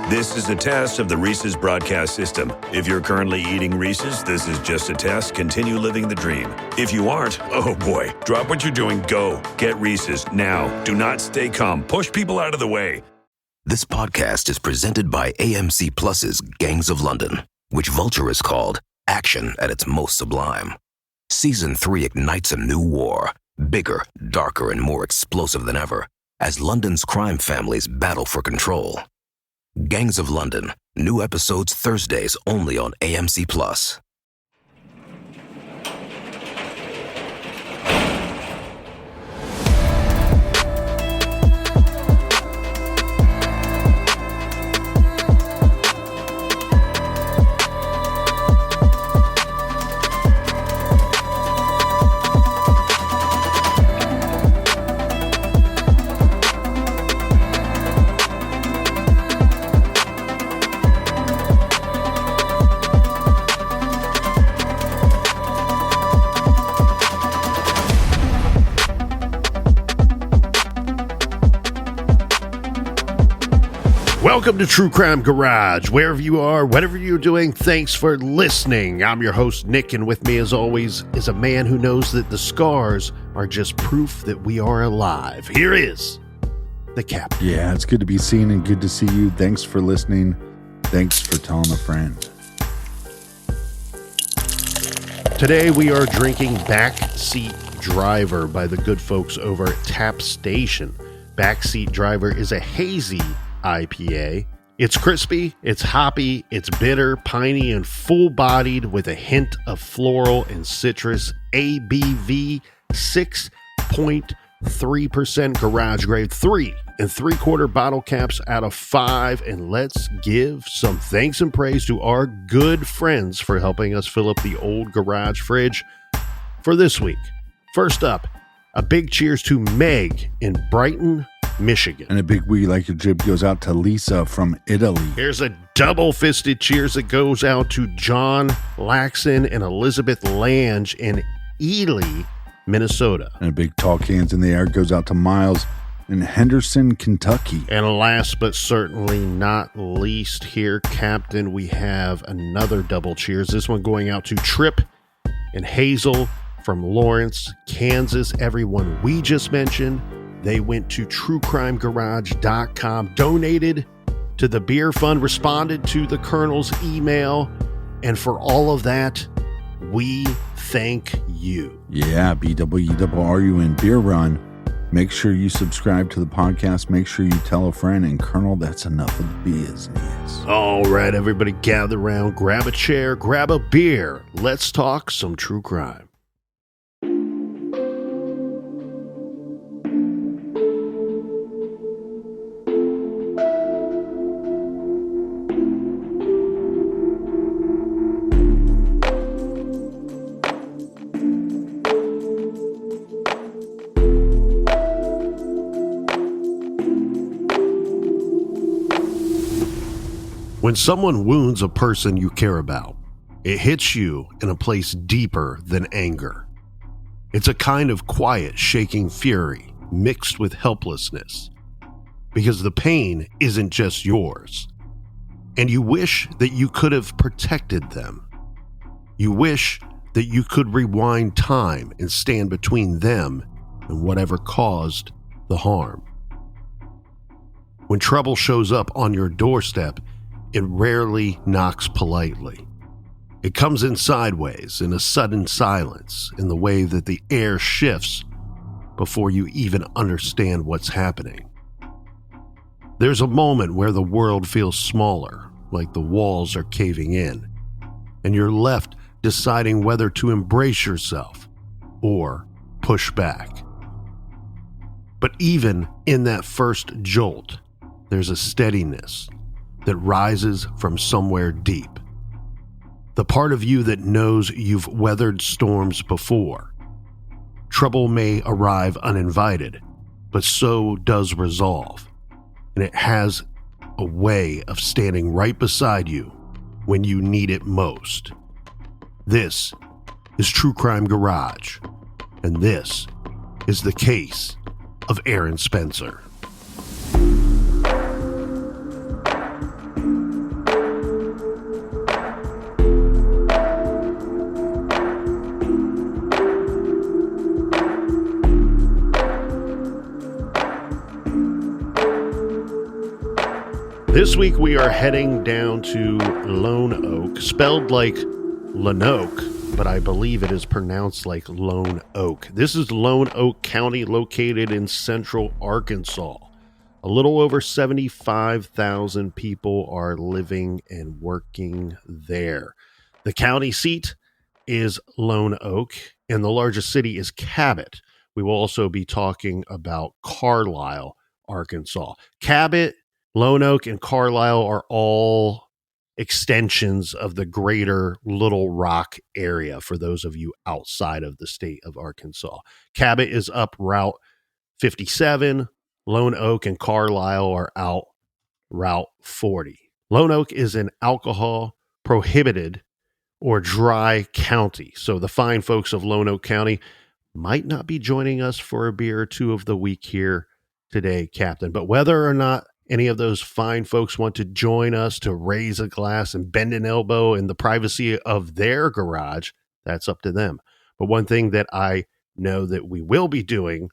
This is a test of the Reese's broadcast system. If you're currently eating Reese's, this is just a test. Continue living the dream. If you aren't, oh boy, drop what you're doing. Go. Get Reese's now. Do not stay calm. Push people out of the way. This podcast is presented by AMC Plus's Gangs of London, which Vulture has called action at its most sublime. Season 3 ignites a new war, bigger, darker, and more explosive than ever, as London's crime families battle for control. Gangs of London, new episodes Thursdays only on AMC Plus. Welcome to True Crime Garage. Wherever you are, whatever you're doing, thanks for listening. I'm your host, Nick, and with me, as always, is a man who knows that the scars are just proof that we are alive. Here is the Captain. Yeah, it's good to be seen and good to see you. Thanks for listening. Thanks for telling a friend. Today, we are drinking Backseat Driver by the good folks over at Tap Station. Backseat Driver is a hazy IPA. It's crispy, it's hoppy, it's bitter, piney, and full-bodied with a hint of floral and citrus. ABV 6.3% garage grade, 3 3/4 bottle caps out of 5. And let's give some thanks and praise to our good friends for helping us fill up the old garage fridge for this week. First up, a big cheers to Meg in Brighton, Michigan. And a big "we like your jib" goes out to Lisa from Italy. Here's a double-fisted cheers that goes out to John Laxon and Elizabeth Lange in Ely, Minnesota. And a big tall cans in the air goes out to Miles in Henderson, Kentucky. And last but certainly not least here, Captain, we have another double cheers. This one going out to Trip and Hazel from Lawrence, Kansas. Everyone we just mentioned, they went to truecrimegarage.com, donated to the beer fund, responded to the Colonel's email, and for all of that, we thank you. Yeah, BWRUN Beer Run. Make sure you subscribe to the podcast. Make sure you tell a friend. And Colonel, that's enough of the business. All right, everybody gather around, grab a chair, grab a beer. Let's talk some true crime. When someone wounds a person you care about, it hits you in a place deeper than anger. It's a kind of quiet, shaking fury mixed with helplessness, because the pain isn't just yours, and you wish that you could have protected them. You wish that you could rewind time and stand between them and whatever caused the harm. When trouble shows up on your doorstep, it rarely knocks politely. It comes in sideways, in a sudden silence, in the way that the air shifts before you even understand what's happening. There's a moment where the world feels smaller, like the walls are caving in, and you're left deciding whether to embrace yourself or push back. But even in that first jolt, there's a steadiness that rises from somewhere deep. The part of you that knows you've weathered storms before. Trouble may arrive uninvited, but so does resolve. And it has a way of standing right beside you when you need it most. This is True Crime Garage, and this is the case of Aaron Spencer. This week we are heading down to Lone Oak, spelled like Lonoke, but I believe it is pronounced like Lone Oak. This is Lonoke County, located in central Arkansas. A little over 75,000 people are living and working there. The county seat is Lone Oak, and the largest city is Cabot. We will also be talking about Carlisle, Arkansas. Cabot, Lone Oak, and Carlisle are all extensions of the greater Little Rock area for those of you outside of the state of Arkansas. Cabot is up Route 57. Lone Oak and Carlisle are out Route 40. Lone Oak is an alcohol prohibited or dry county. So the fine folks of Lonoke County might not be joining us for a beer or two of the week here today, Captain. But whether or not any of those fine folks want to join us to raise a glass and bend an elbow in the privacy of their garage, that's up to them. But one thing that I know that we will be doing,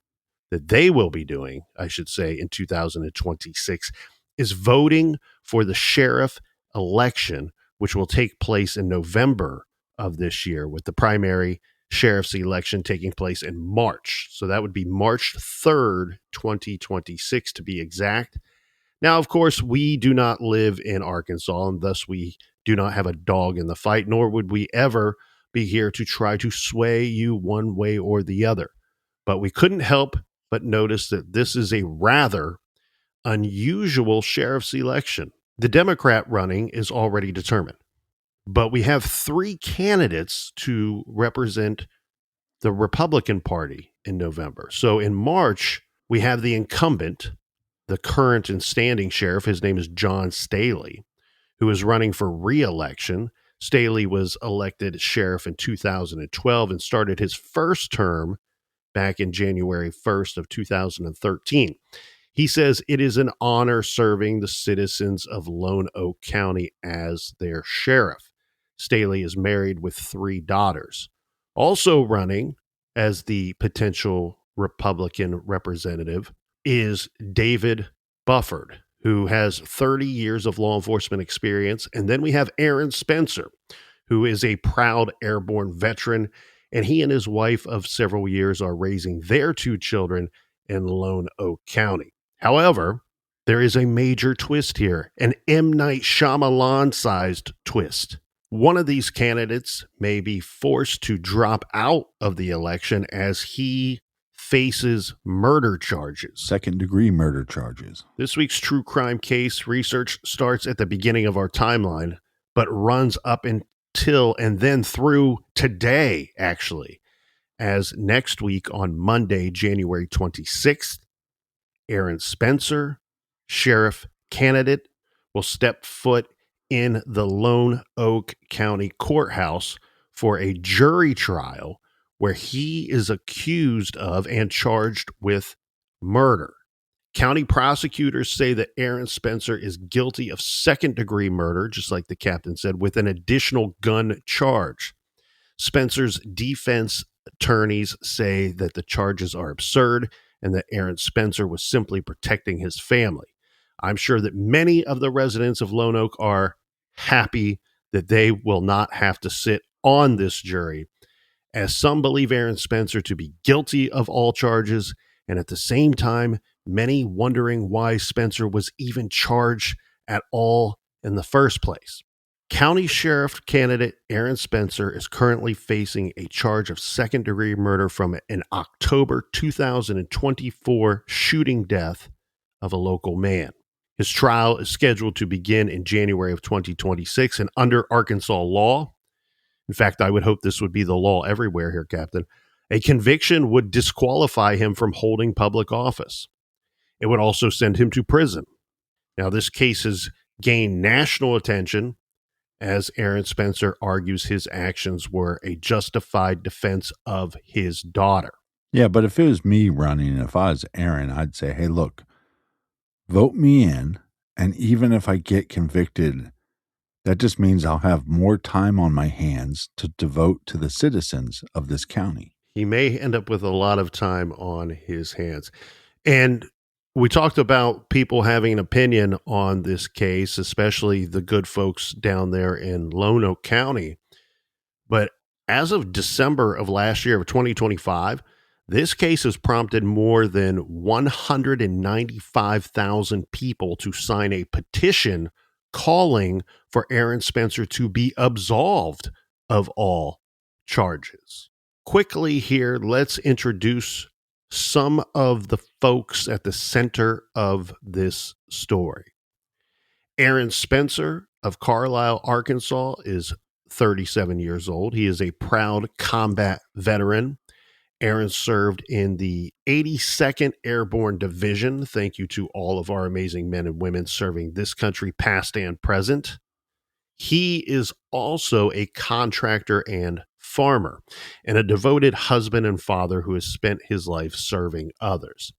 that they will be doing, I should say, in 2026, is voting for the sheriff election, which will take place in November of this year, with the primary sheriff's election taking place in March. So that would be March 3rd, 2026 to be exact. Now, of course, we do not live in Arkansas, and thus we do not have a dog in the fight, nor would we ever be here to try to sway you one way or the other. But we couldn't help but notice that this is a rather unusual sheriff's election. The Democrat running is already determined, but we have three candidates to represent the Republican Party in November. So in March, we have the incumbent, the current and standing sheriff. His name is John Staley, who is running for re-election. Staley was elected sheriff in 2012 and started his first term back in January 1st of 2013. He says it is an honor serving the citizens of Lone Oak County as their sheriff. Staley is married with 3 daughters. Also running as the potential Republican representative is David Bufford, who has 30 years of law enforcement experience. And then we have Aaron Spencer, who is a proud airborne veteran, and he and his wife of several years are raising their 2 children in Lone Oak County. However, there is a major twist here, an M. Night Shyamalan-sized twist. One of these candidates may be forced to drop out of the election as he faces murder charges. Second-degree murder charges. This week's true crime case research starts at the beginning of our timeline, but runs up until and then through today, actually, as next week on Monday, January 26th, Aaron Spencer, sheriff candidate, will step foot in the Lone Oak County Courthouse for a jury trial where he is accused of and charged with murder. County prosecutors say that Aaron Spencer is guilty of second-degree murder, just like the captain said, with an additional gun charge. Spencer's defense attorneys say that the charges are absurd and that Aaron Spencer was simply protecting his family. I'm sure that many of the residents of Lone Oak are happy that they will not have to sit on this jury, as some believe Aaron Spencer to be guilty of all charges, and at the same time, many wondering why Spencer was even charged at all in the first place. County Sheriff candidate Aaron Spencer is currently facing a charge of second-degree murder from an October 2024 shooting death of a local man. His trial is scheduled to begin in January of 2026, and under Arkansas law, in fact, I would hope this would be the law everywhere here, Captain, a conviction would disqualify him from holding public office. It would also send him to prison. Now, this case has gained national attention as Aaron Spencer argues his actions were a justified defense of his daughter. Yeah, but if it was me running, if I was Aaron, I'd say, hey, look, vote me in, and even if I get convicted, that just means I'll have more time on my hands to devote to the citizens of this county. He may end up with a lot of time on his hands. And We talked about people having an opinion on this case, especially the good folks down there in Lonoke County. But as of December of last year, of 2025, this case has prompted more than 195,000 people to sign a petition calling for Aaron Spencer to be absolved of all charges. Quickly here, let's introduce some of the folks at the center of this story. Aaron Spencer of Carlisle, Arkansas, is 37 years old. He is a proud combat veteran. Aaron served in the 82nd Airborne Division. Thank you to all of our amazing men and women serving this country, past and present. He is also a contractor and farmer, and a devoted husband and father who has spent his life serving others.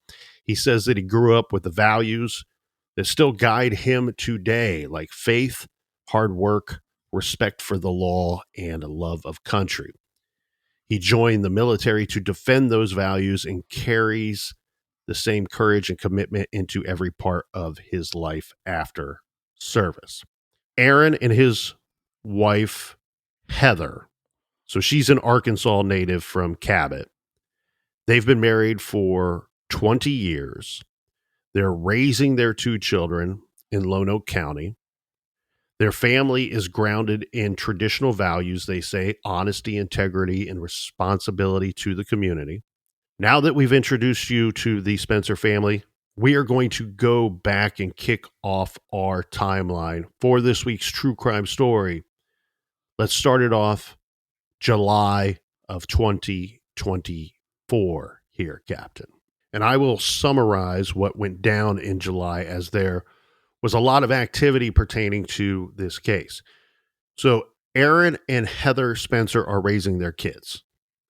He says that he grew up with the values that still guide him today, like faith, hard work, respect for the law, and a love of country. He joined the military to defend those values and carries the same courage and commitment into every part of his life after service. Aaron and his wife, Heather, so she's an Arkansas native from Cabot. They've been married for 20 years. They're raising their 2 children in Lonoke County. Their family is grounded in traditional values, they say, honesty, integrity, and responsibility to the community. Now that we've introduced you to the Spencer family, we are going to go back and kick off our timeline for this week's true crime story. Let's start it off July of 2024 here, Captain. And I will summarize what went down in July, as there was a lot of activity pertaining to this case. So Aaron and Heather Spencer are raising their kids.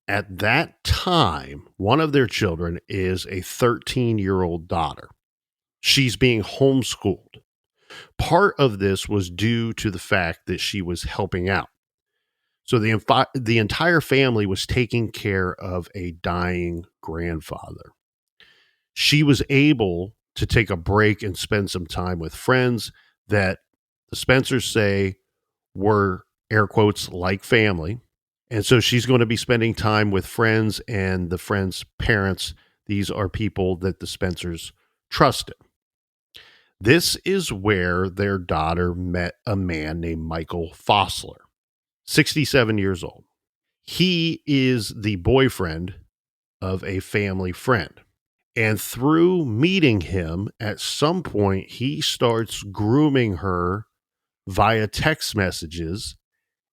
At that time, one of their children is a 13-year-old daughter. She's being homeschooled. Part of this was due to the fact that she was helping out. So the entire family was taking care of a dying grandfather. She was able to take a break and spend some time with friends that the Spencers say were, air quotes, like family. And so she's going to be spending time with friends and the friends' parents. These are people that the Spencers trusted. This is where their daughter met a man named Michael Fosler, 67 years old. He is the boyfriend of a family friend. And through meeting him, at some point, he starts grooming her via text messages.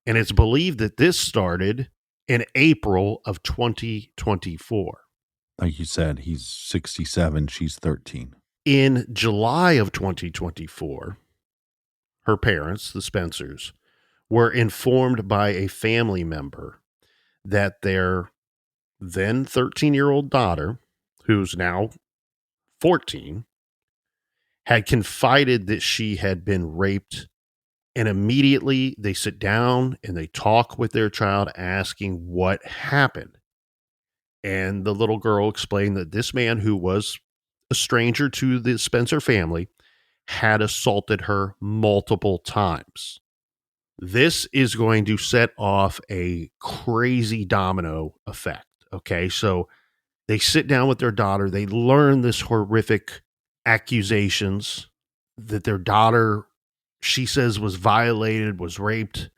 And it's believed that this started in April of 2024. Like you said, he's 67, she's 13. In July of 2024, her parents, the Spencers, were informed by a family member that their then 13-year-old daughter, who's now 14, had confided that she had been raped. And immediately they sit down and they talk with their child, asking what happened. And the little girl explained that this man, who was a stranger to the Spencer family, had assaulted her multiple times. This is going to set off a crazy domino effect. Okay, so they sit down with their daughter. They learn this horrific accusations that their daughter, she says, was violated, was raped,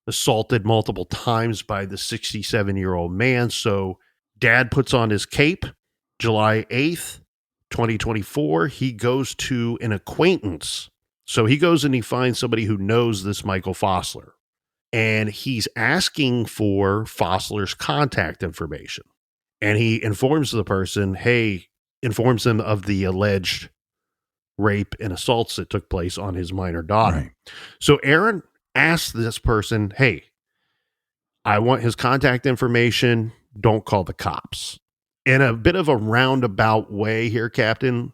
assaulted multiple times by the 67-year-old man. So dad puts on his cape. July 8th, 2024, he goes to an acquaintance. So he goes and he finds somebody who knows this Michael Fosler. And he's asking for Fosler's contact information. And he informs the person, informs them of the alleged rape and assaults that took place on his minor daughter. Right. So Aaron asked this person, hey, I want his contact information. Don't call the cops. In a bit of a roundabout way here, Captain,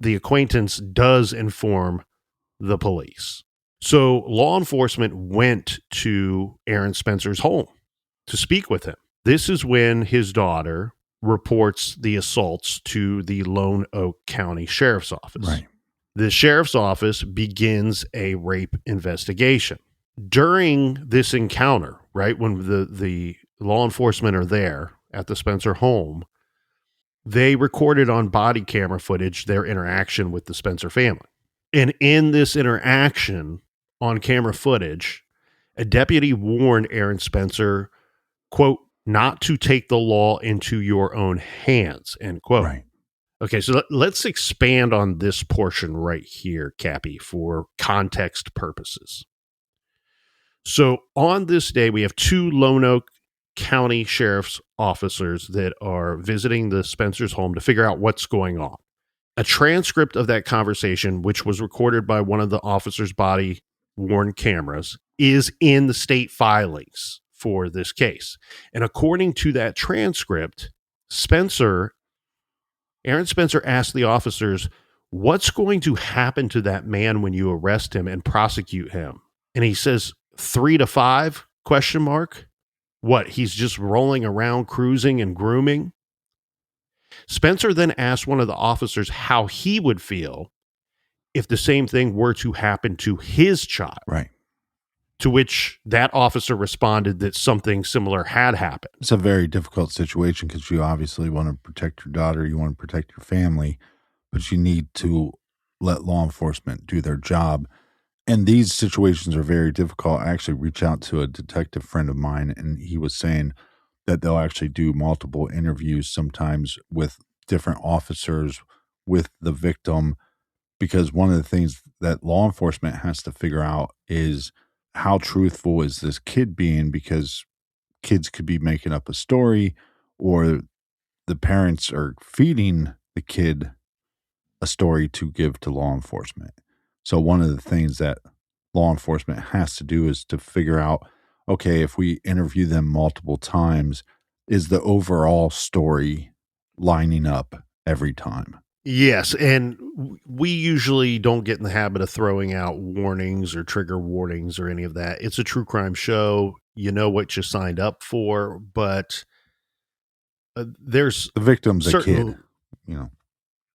the acquaintance does inform the police. So law enforcement went to Aaron Spencer's home to speak with him. This is when his daughter reports the assaults to the Lonoke County Sheriff's Office. Right. The sheriff's office begins a rape investigation. During this encounter, right, when the law enforcement are there at the Spencer home, they recorded on body camera footage their interaction with the Spencer family. And in this interaction on camera footage, a deputy warned Aaron Spencer, quote, not to take the law into your own hands, end quote. Right. Okay, so let's expand on this portion right here, Cappy, for context purposes. So on this day, we have two Lonoke County Sheriff's officers that are visiting the Spencer's home to figure out what's going on. A transcript of that conversation, which was recorded by one of the officers' body-worn cameras, is in the state filings for this case. And according to that transcript, Aaron Spencer asked the officers, what's going to happen to that man when you arrest him and prosecute him? And he says, 3 to 5, question mark. What, he's just rolling around, cruising and grooming? Spencer then asked one of the officers how he would feel if the same thing were to happen to his child. Right. To which that officer responded that something similar had happened. It's a very difficult situation because you obviously want to protect your daughter, you want to protect your family, but you need to let law enforcement do their job. And these situations are very difficult. I actually reached out to a detective friend of mine, and he was saying that they'll actually do multiple interviews sometimes with different officers with the victim, because one of the things that law enforcement has to figure out is how truthful is this kid being, because kids could be making up a story, or the parents are feeding the kid a story to give to law enforcement. So one of the things that law enforcement has to do is to figure out, okay, if we interview them multiple times, is the overall story lining up every time? Yes, and we usually don't get in the habit of throwing out warnings or trigger warnings or any of that. It's a true crime show. You know what you signed up for, but there's The victim's a certain, kid, you know.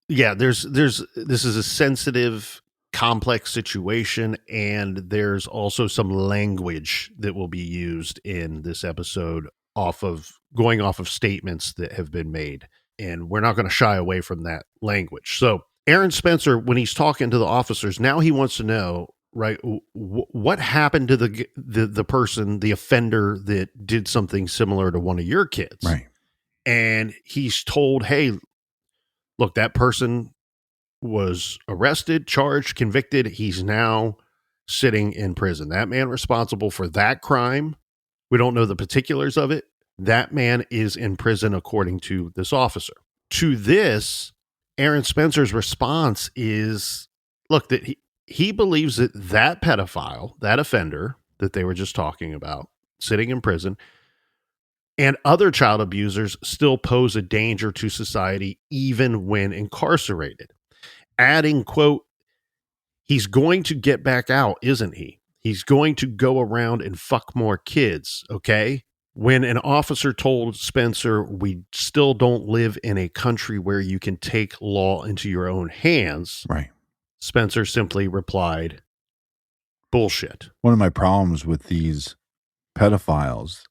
yeah, this is a sensitive, complex situation, and there's also some language that will be used in this episode going off of statements that have been made. And we're not going to shy away from that language. So Aaron Spencer, when he's talking to the officers, now he wants to know, right, what happened to the person, the offender that did something similar to one of your kids. Right. And he's told, hey, look, that person was arrested, charged, convicted. He's now sitting in prison. That man responsible for that crime, we don't know the particulars of it. That man is in prison, according to this officer. To this, Aaron Spencer's response is, look, that he believes that pedophile, that offender that they were just talking about, sitting in prison, and other child abusers still pose a danger to society even when incarcerated. Adding, quote, he's going to get back out, isn't he? He's going to go around and fuck more kids, okay? When an officer told Spencer, we still don't live in a country where you can take law into your own hands, Right. Spencer simply replied, bullshit. One of my problems with these pedophiles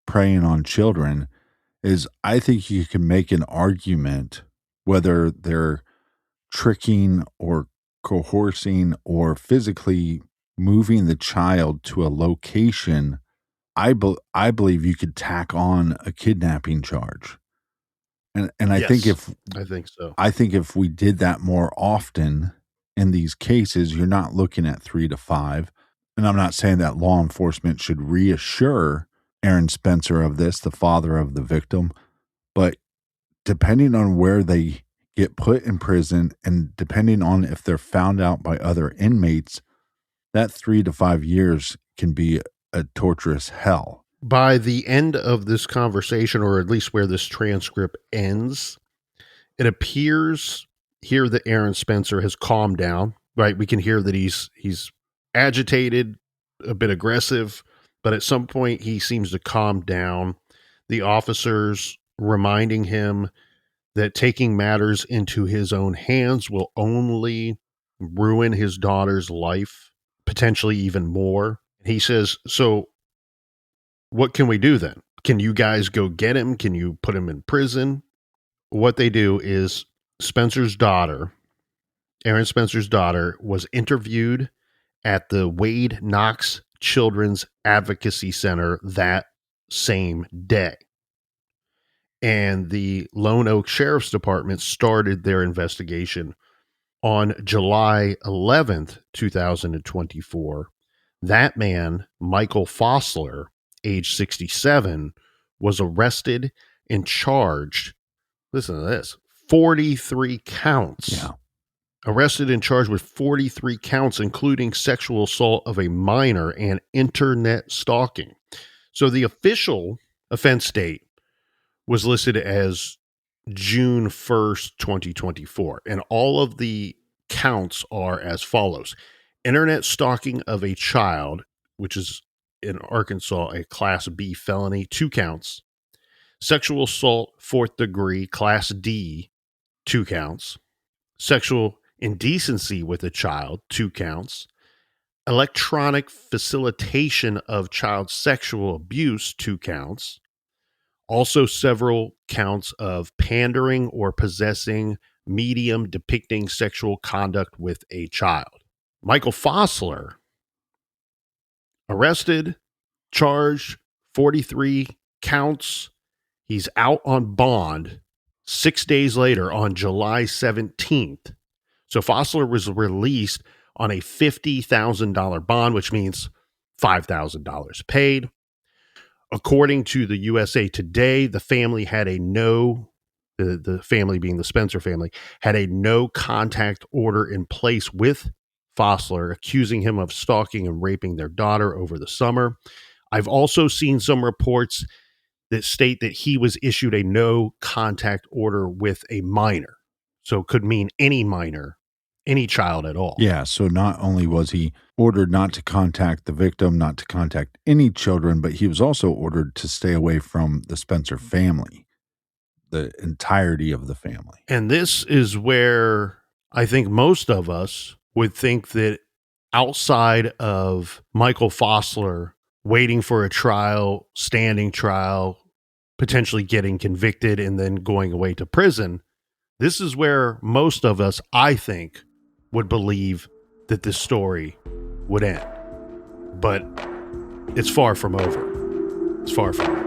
preying on children is I think you can make an argument whether they're tricking or coercing or physically moving the child to a location. I believe you could tack on a kidnapping charge. And I Yes, I think if we did that more often in these cases, you're not looking at 3 to 5. And I'm not saying that law enforcement should reassure Aaron Spencer of this, the father of the victim, but depending on where they get put in prison and depending on if they're found out by other inmates, that 3 to 5 years can be a torturous hell. By the end of this conversation, or at least where this transcript ends, it appears here that Aaron Spencer has calmed down, right? We can hear that he's agitated, a bit aggressive, but at some point he seems to calm down. The officers reminding him that taking matters into his own hands will only ruin his daughter's life, potentially even more. He says, so what can we do then? Can you guys go get him? Can you put him in prison? What they do is Aaron Spencer's daughter, was interviewed at the Wade Knox Children's Advocacy Center that same day. And the Lone Oak Sheriff's Department started their investigation on July 11th, 2024. That man, Michael Fosler, age 67, was arrested and charged. Listen to this, 43 counts. Yeah. Arrested and charged with 43 counts, including sexual assault of a minor and internet stalking. So the official offense date was listed as June 1st, 2024. And all of the counts are as follows. Internet stalking of a child, which is in Arkansas a Class B felony, 2 counts. Sexual assault, 4th degree, Class D, 2 counts. Sexual indecency with a child, 2 counts. Electronic facilitation of child sexual abuse, 2 counts. Also several counts of pandering or possessing medium depicting sexual conduct with a child. Michael Fosler, arrested, charged, 43 counts. He's out on bond 6 days later on July 17th. So Fosler was released on a $50,000 bond, which means $5,000 paid. According to the USA Today, the family had the family being the Spencer family, had a no contact order in place with Fosler, accusing him of stalking and raping their daughter over the summer. I've also seen some reports that state that he was issued a no contact order with a minor. So it could mean any minor, any child at all. Yeah, so not only was he ordered not to contact the victim, not to contact any children, but he was also ordered to stay away from the Spencer family, the entirety of the family. And this is where I think most of us would think that outside of Michael Fosler waiting for a trial, standing trial, potentially getting convicted and then going away to prison, this is where most of us, I think, would believe that this story would end. But it's far from over. It's far from over.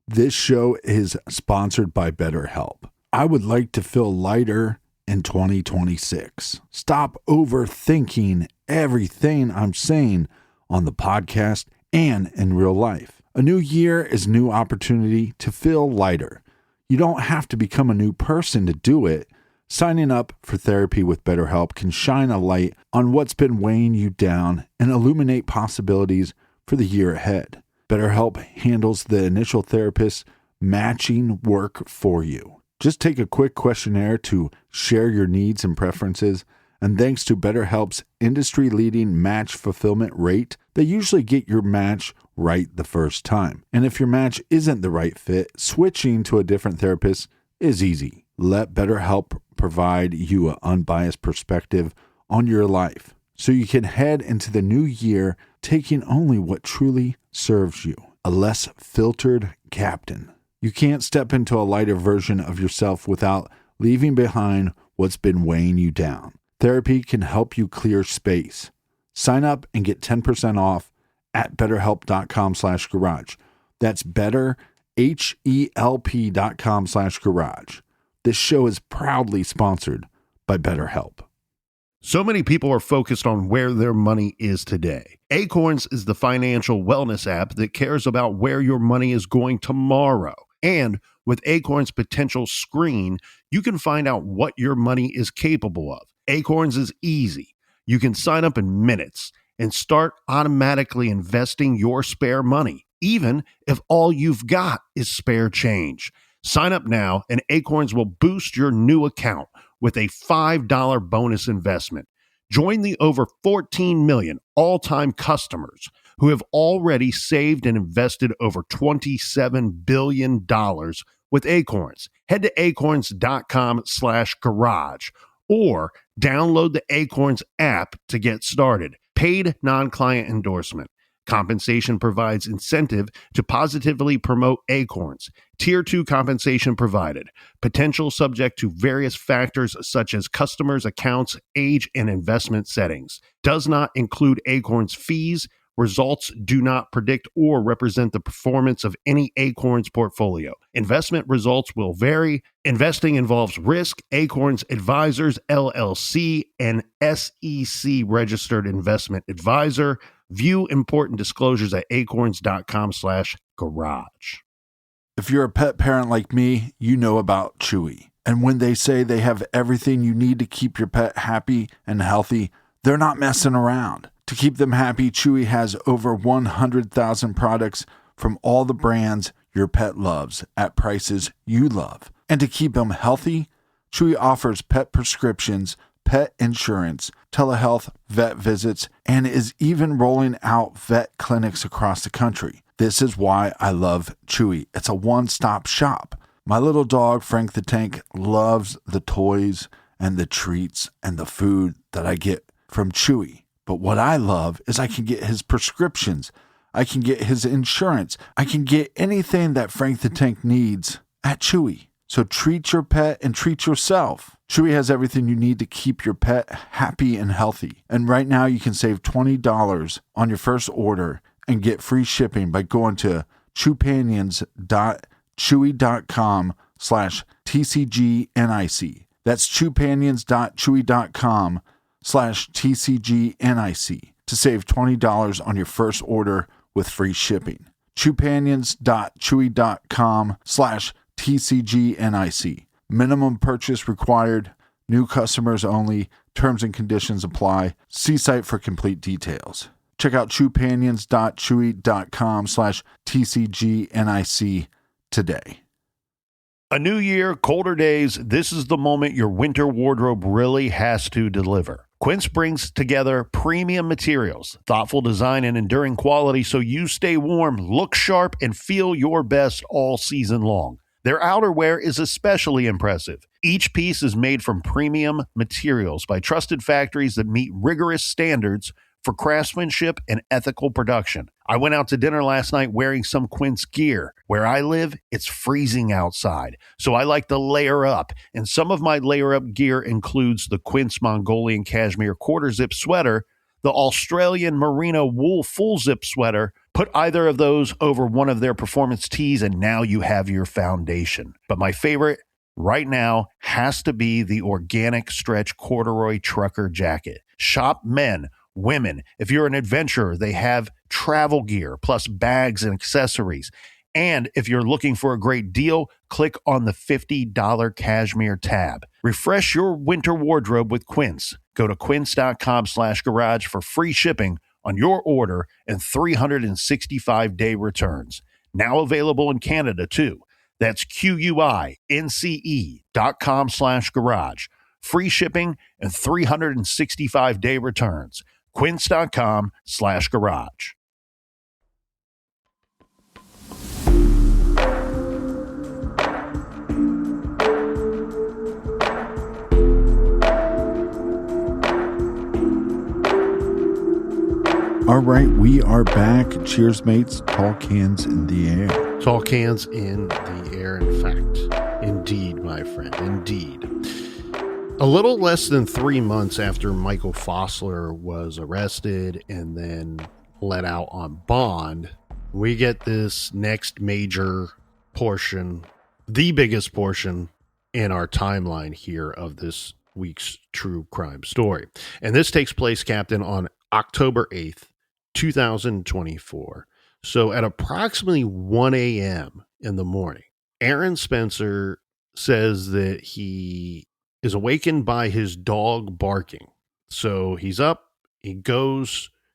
This show is sponsored by BetterHelp. I would like to feel lighter in 2026. Stop overthinking everything I'm saying on the podcast and in real life. A new year is a new opportunity to feel lighter. You don't have to become a new person to do it. Signing up for therapy with BetterHelp can shine a light on what's been weighing you down and illuminate possibilities for the year ahead. BetterHelp handles the initial therapist's matching work for you. Just take a quick questionnaire to share your needs and preferences, and thanks to BetterHelp's industry-leading match fulfillment rate, they usually get your match right the first time. And if your match isn't the right fit, switching to a different therapist is easy. Let BetterHelp provide you an unbiased perspective on your life, so you can head into the new year taking only what truly serves you. A less filtered captain. You can't step into a lighter version of yourself without leaving behind what's been weighing you down. Therapy can help you clear space. Sign up and get 10% off at betterhelp.com/garage. That's betterhelp.com/garage. This show is proudly sponsored by BetterHelp. So many people are focused on where their money is today. Acorns is the financial wellness app that cares about where your money is going tomorrow. And with Acorns Potential Screen, you can find out what your money is capable of. Acorns is easy. You can sign up in minutes and start automatically investing your spare money, even if all you've got is spare change. Sign up now and Acorns will boost your new account with a $5 bonus investment. Join the over 14 million all-time customers who have already saved and invested over $27 billion with Acorns. Head to acorns.com/garage or download the Acorns app to get started. Paid non-client endorsement. Compensation provides incentive to positively promote Acorns. Tier 2 compensation provided. Potential subject to various factors such as customers' accounts, age, and investment settings. Does not include Acorns fees. Results do not predict or represent the performance of any Acorns portfolio. Investment results will vary. Investing involves risk. Acorns Advisors, LLC, and SEC registered investment advisor. View important disclosures at acorns.com/garage. If you're a pet parent like me, you know about Chewy. And when they say they have everything you need to keep your pet happy and healthy, they're not messing around. To keep them happy, Chewy has over 100,000 products from all the brands your pet loves at prices you love. And to keep them healthy, Chewy offers pet prescriptions, pet insurance, telehealth, vet visits, and is even rolling out vet clinics across the country. This is why I love Chewy. It's a one-stop shop. My little dog, Frank the Tank, loves the toys and the treats and the food that I get from Chewy. But what I love is I can get his prescriptions. I can get his insurance. I can get anything that Frank the Tank needs at Chewy. So treat your pet and treat yourself. Chewy has everything you need to keep your pet happy and healthy. And right now you can save $20 on your first order and get free shipping by going to chewpanions.chewy.com/TCGNIC. That's chewpanions.chewy.com/TCGNIC to save $20 on your first order with free shipping. chewpanions.chewy.com/TCGNIC. Minimum purchase required. New customers only. Terms and conditions apply. See site for complete details. Check out chewpanions.chewy.com/TCGNIC today. A new year, colder days. This is the moment your winter wardrobe really has to deliver. Quince brings together premium materials, thoughtful design, and enduring quality so you stay warm, look sharp, and feel your best all season long. Their outerwear is especially impressive. Each piece is made from premium materials by trusted factories that meet rigorous standards for craftsmanship and ethical production. I went out to dinner last night wearing some Quince gear. Where I live, it's freezing outside, so I like to layer up. And some of my layer up gear includes the Quince Mongolian Cashmere quarter zip sweater, the Australian Merino wool full zip sweater. Put either of those over one of their performance tees, and now you have your foundation. But my favorite right now has to be the organic stretch corduroy trucker jacket. Shop men, women. If you're an adventurer, they have travel gear plus bags and accessories. And if you're looking for a great deal, click on the $50 cashmere tab. Refresh your winter wardrobe with Quince. Go to quince.com/garage for free shipping on your order and 365-day returns. Now available in Canada too. That's QUINCE.com/garage. Free shipping and 365-day returns. Quince.com/garage. All right, we are back. Cheers, mates. Tall cans in the air. Tall cans in the air, in fact. Indeed, my friend, indeed. A little less than 3 months after Michael Fosler was arrested and then let out on bond, we get this next major portion, the biggest portion in our timeline here of this week's true crime story. And this takes place, Captain, on October 8th, 2024. So at approximately 1 a.m. in the morning, Aaron Spencer says that he is awakened by his dog barking. So he's up, he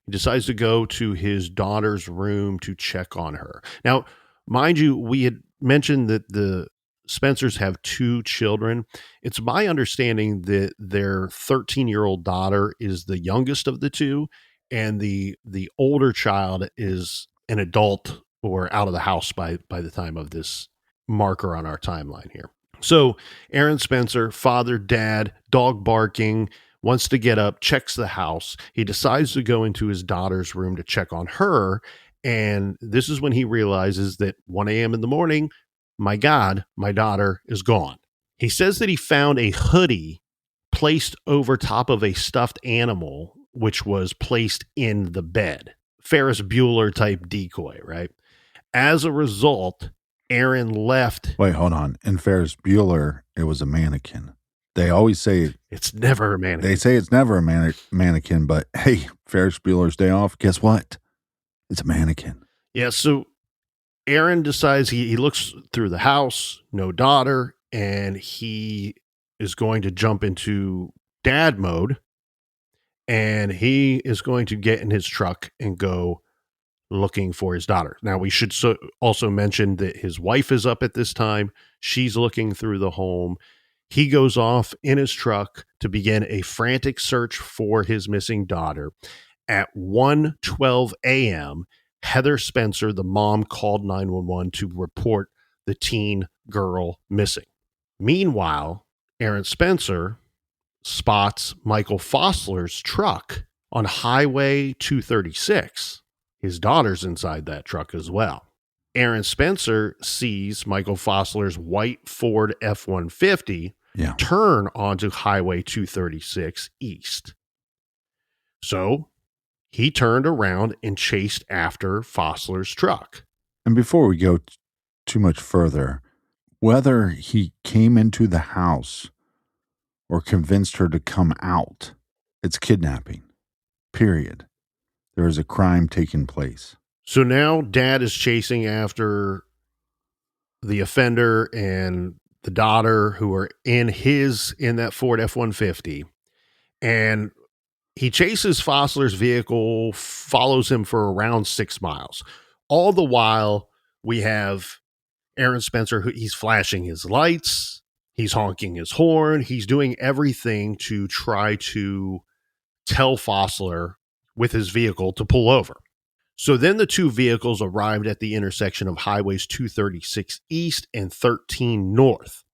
decides to go to his daughter's room to check on her. Now, mind you, we had mentioned that the Spencers have 2 children. It's my understanding that their 13-year-old daughter is the youngest of the 2, and the older child is an adult or out of the house by the time of this marker on our timeline here. So Aaron Spencer, father, dad, dog barking, wants to get up, checks the house. He decides to go into his daughter's room to check on her. And this is when he realizes that 1 a.m. in the morning, my God, my daughter is gone. He says that he found a hoodie placed over top of a stuffed animal, which was placed in the bed. Ferris Bueller type decoy, right? As a result, Aaron left. Wait, hold on. In Ferris Bueller, it was a mannequin. They always say it's never a mannequin. They say it's never a mannequin, but hey, Ferris Bueller's Day Off, guess what? It's a mannequin. Yeah, so Aaron decides he looks through the house, no daughter, and he is going to jump into dad mode, and he is going to get in his truck and go looking for his daughter. Now, we should also mention that his wife is up at this time. She's looking through the home. He goes off in his truck to begin a frantic search for his missing daughter. At 1:12 a.m., Heather Spencer, the mom, called 911 to report the teen girl missing. Meanwhile, Aaron Spencer spots Michael Fosler's truck on Highway 236. His daughter's inside that truck as well. Aaron Spencer sees Michael Fosler's white Ford F-150 turn onto Highway 236 east. So he turned around and chased after Fosler's truck. And before we go too much further, whether he came into the house or convinced her to come out, it's kidnapping, period. There is a crime taking place. So now dad is chasing after the offender and the daughter who are in that Ford F-150. And he chases Fosler's vehicle, follows him for around 6 miles. All the while, we have Aaron Spencer, he's flashing his lights, he's honking his horn, he's doing everything to try to tell Fosler with his vehicle to pull over. So then the 2 vehicles arrived at the intersection of highways 236 East and 13 North.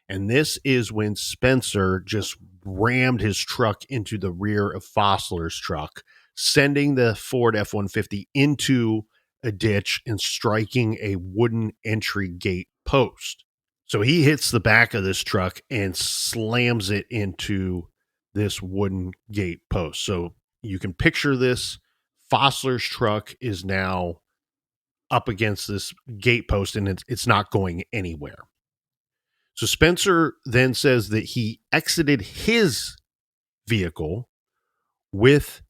And this is when Spencer just rammed his truck into the rear of Fosler's truck, sending the Ford F-150 into a ditch and striking a wooden entry gate post. So he hits the back of this truck and slams it into this wooden gate post. So you can picture this. Fosler's truck is now up against this gate post, and it's not going anywhere. So Spencer then says that he exited his vehicle with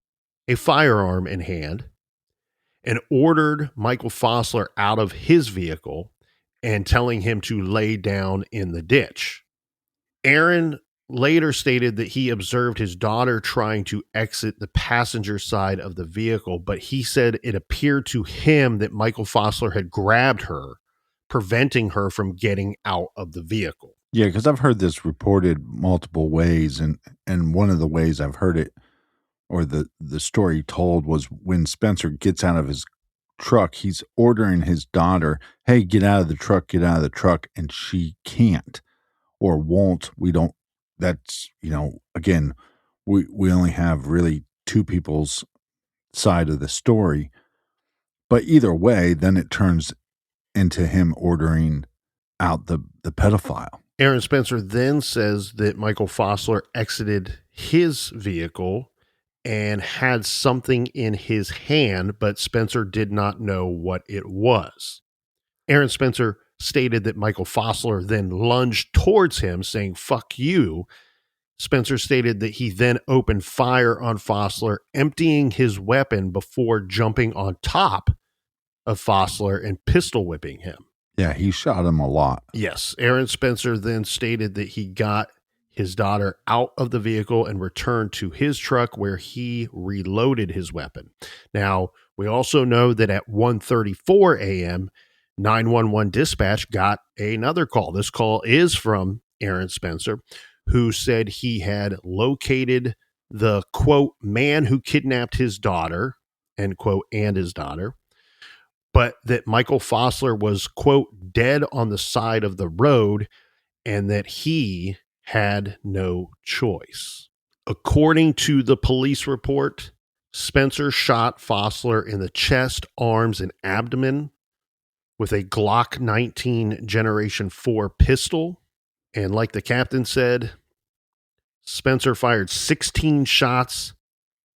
a firearm in hand and ordered Michael Fosler out of his vehicle and telling him to lay down in the ditch. Aaron later stated that he observed his daughter trying to exit the passenger side of the vehicle, but he said it appeared to him that Michael Fosler had grabbed her, preventing her from getting out of the vehicle. Yeah, because I've heard this reported multiple ways, and one of the ways I've heard it, or the story told, was when Spencer gets out of his truck, he's ordering his daughter, hey, get out of the truck, and she can't or won't. We don't, that's, again, we only have really 2 people's side of the story. But either way, then it turns into him ordering out the pedophile. Aaron Spencer then says that Michael Fosler exited his vehicle and had something in his hand, but Spencer did not know what it was. Aaron Spencer stated that Michael Fosler then lunged towards him, saying, "Fuck you." Spencer stated that he then opened fire on Fosler, emptying his weapon before jumping on top of Fosler and pistol whipping him. Yeah, he shot him a lot. Yes. Aaron Spencer then stated that he got his daughter out of the vehicle and returned to his truck where he reloaded his weapon. Now, we also know that at 1:34 a.m., 911 dispatch got another call. This call is from Aaron Spencer, who said he had located the, quote, man who kidnapped his daughter, end quote, and his daughter, but that Michael Fosler was, quote, dead on the side of the road and that he had no choice. According to the police report, Spencer shot Fosler in the chest, arms, and abdomen with a Glock 19 Generation 4 pistol. And like the captain said, Spencer fired 16 shots,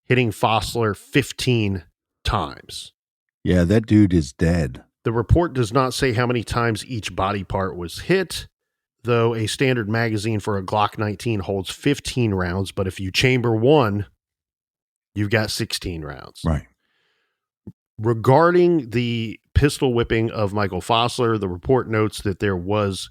hitting Fosler 15 times. Yeah, that dude is dead. The report does not say how many times each body part was hit, though a standard magazine for a Glock 19 holds 15 rounds, but if you chamber one, you've got 16 rounds. Right. Regarding the pistol whipping of Michael Fosler, the report notes that there was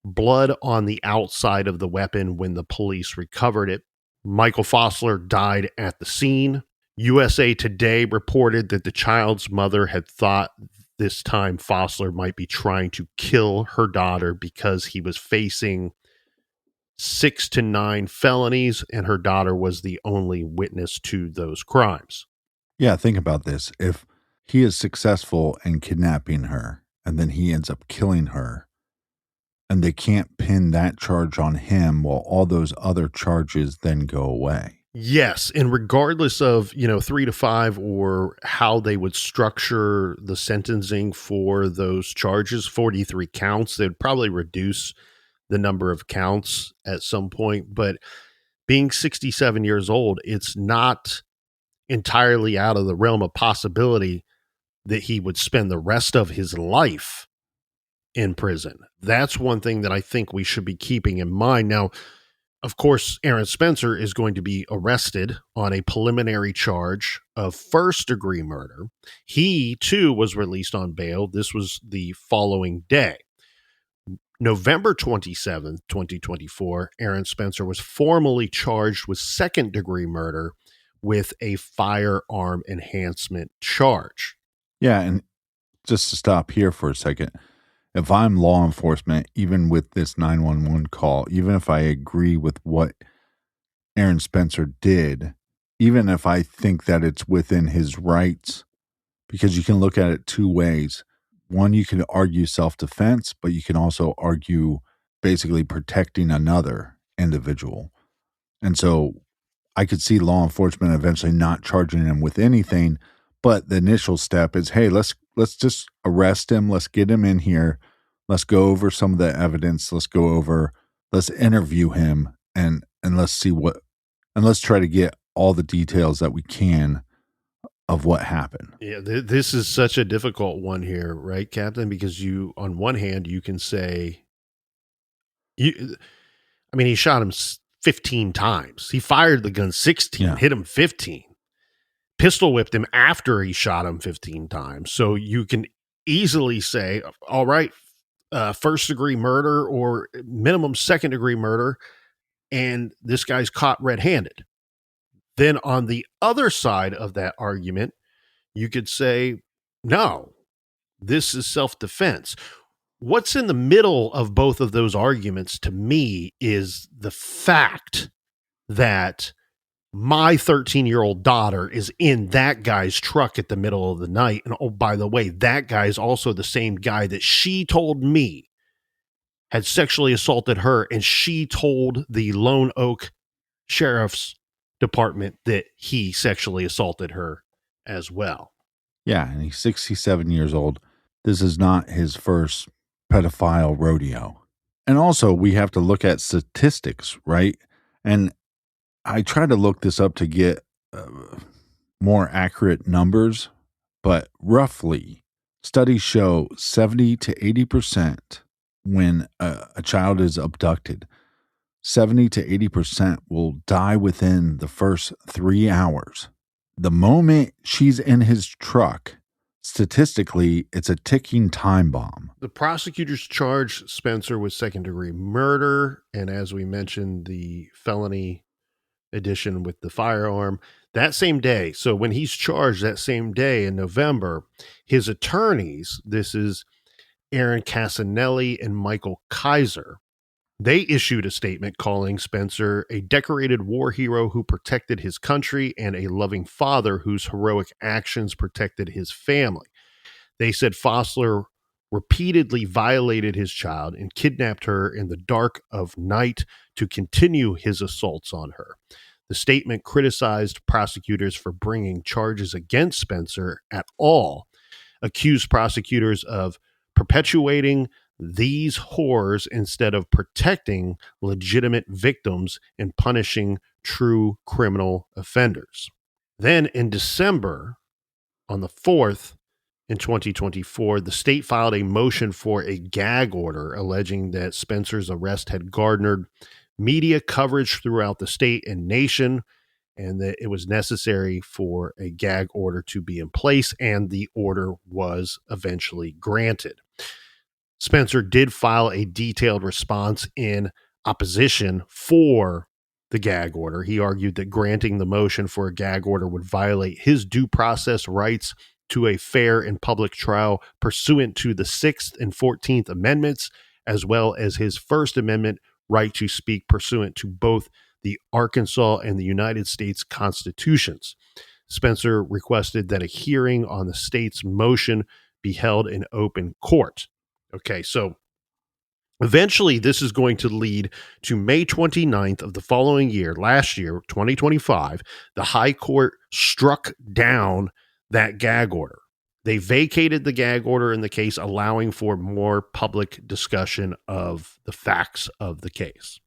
blood on the outside of the weapon when the police recovered it. Michael Fosler died at the scene. USA Today reported that the child's mother had thought this time Fosler might be trying to kill her daughter because he was facing 6 to 9 felonies, and her daughter was the only witness to those crimes. Yeah, think about this. If he is successful in kidnapping her and then he ends up killing her, and they can't pin that charge on him while all those other charges then go away. Yes, and regardless of, 3 to 5 or how they would structure the sentencing for those charges, 43 counts, they'd probably reduce the number of counts at some point. But being 67 years old, it's not entirely out of the realm of possibility that he would spend the rest of his life in prison. That's one thing that I think we should be keeping in mind. Now, of course, Aaron Spencer is going to be arrested on a preliminary charge of first-degree murder. He, too, was released on bail. This was the following day. November 27th, 2024, Aaron Spencer was formally charged with second-degree murder with a firearm enhancement charge. Yeah, and just to stop here for a second, if I'm law enforcement, even with this 911 call, even if I agree with what Aaron Spencer did, even if I think that it's within his rights, because you can look at it two ways. One, you can argue self-defense, but you can also argue basically protecting another individual. And so I could see law enforcement eventually not charging him with anything, but the initial step is, hey, let's just arrest him. Let's get him in here. Let's go over some of the evidence. Let's interview him and let's see and let's try to get all the details that we can of what happened. Yeah, this is such a difficult one here, right, Captain? Because on one hand, you can say, he shot him 15 times. He fired the gun 16, hit him 15. Pistol whipped him after he shot him 15 times. So you can easily say, all right, first-degree murder or minimum second-degree murder, and this guy's caught red-handed. Then on the other side of that argument, you could say, no, this is self-defense. What's in the middle of both of those arguments to me is the fact that my 13-year-old daughter is in that guy's truck at the middle of the night. And oh, by the way, that guy is also the same guy that she told me had sexually assaulted her. And she told the Lonoke Sheriff's Department that he sexually assaulted her as well. Yeah, and he's 67 years old. This is not his first pedophile rodeo. And also, we have to look at statistics, right? And I tried to look this up to get more accurate numbers, but roughly, studies show 70 to 80% when a child is abducted, 70 to 80% will die within the first 3 hours. The moment she's in his truck, statistically, it's a ticking time bomb. The prosecutors charged Spencer with second-degree murder, and as we mentioned, the felony edition with the firearm that same day. So when he's charged that same day in November, his attorneys, this is Aaron Casanelli and Michael Kaiser. They issued a statement calling Spencer a decorated war hero who protected his country and a loving father whose heroic actions protected his family. They said Fosler repeatedly violated his child and kidnapped her in the dark of night to continue his assaults on her. The statement criticized prosecutors for bringing charges against Spencer at all, accused prosecutors of perpetuating these horrors instead of protecting legitimate victims and punishing true criminal offenders. Then in December, on the 4th, in 2024, the state filed a motion for a gag order alleging that Spencer's arrest had garnered media coverage throughout the state and nation, and that it was necessary for a gag order to be in place, and the order was eventually granted. Spencer did file a detailed response in opposition for the gag order. He argued that granting the motion for a gag order would violate his due process rights to a fair and public trial pursuant to the 6th and 14th Amendments, as well as his First Amendment right to speak pursuant to both the Arkansas and the United States Constitutions. Spencer requested that a hearing on the state's motion be held in open court. Okay, so eventually this is going to lead to May 29th of the following year, last year, 2025, the high court struck down that gag order. They vacated the gag order in the case, allowing for more public discussion of the facts of the case.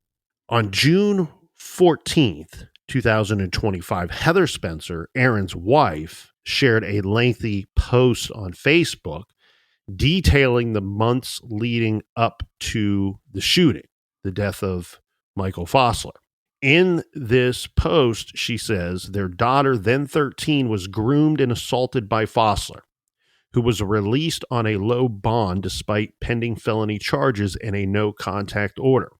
On June 14th, 2025, Heather Spencer, Aaron's wife, shared a lengthy post on Facebook detailing the months leading up to the shooting, the death of Michael Fosler. In this post, she says their daughter, then 13, was groomed and assaulted by Fosler, who was released on a low bond despite pending felony charges and a no-contact order.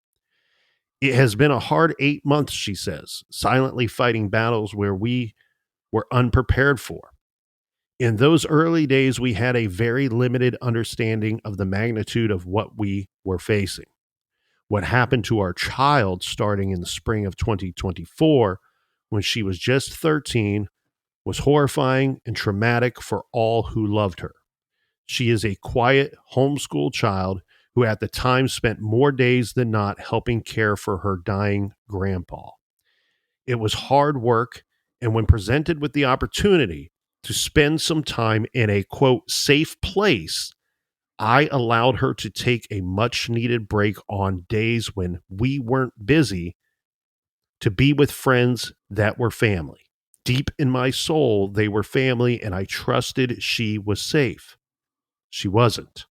It has been a hard 8 months, she says, silently fighting battles where we were unprepared for. In those early days, we had a very limited understanding of the magnitude of what we were facing. What happened to our child starting in the spring of 2024, when she was just 13, was horrifying and traumatic for all who loved her. She is a quiet, homeschooled child who at the time spent more days than not helping care for her dying grandpa. It was hard work, and when presented with the opportunity to spend some time in a, quote, safe place, I allowed her to take a much needed break on days when we weren't busy to be with friends that were family. Deep in my soul, they were family, and I trusted she was safe. She wasn't.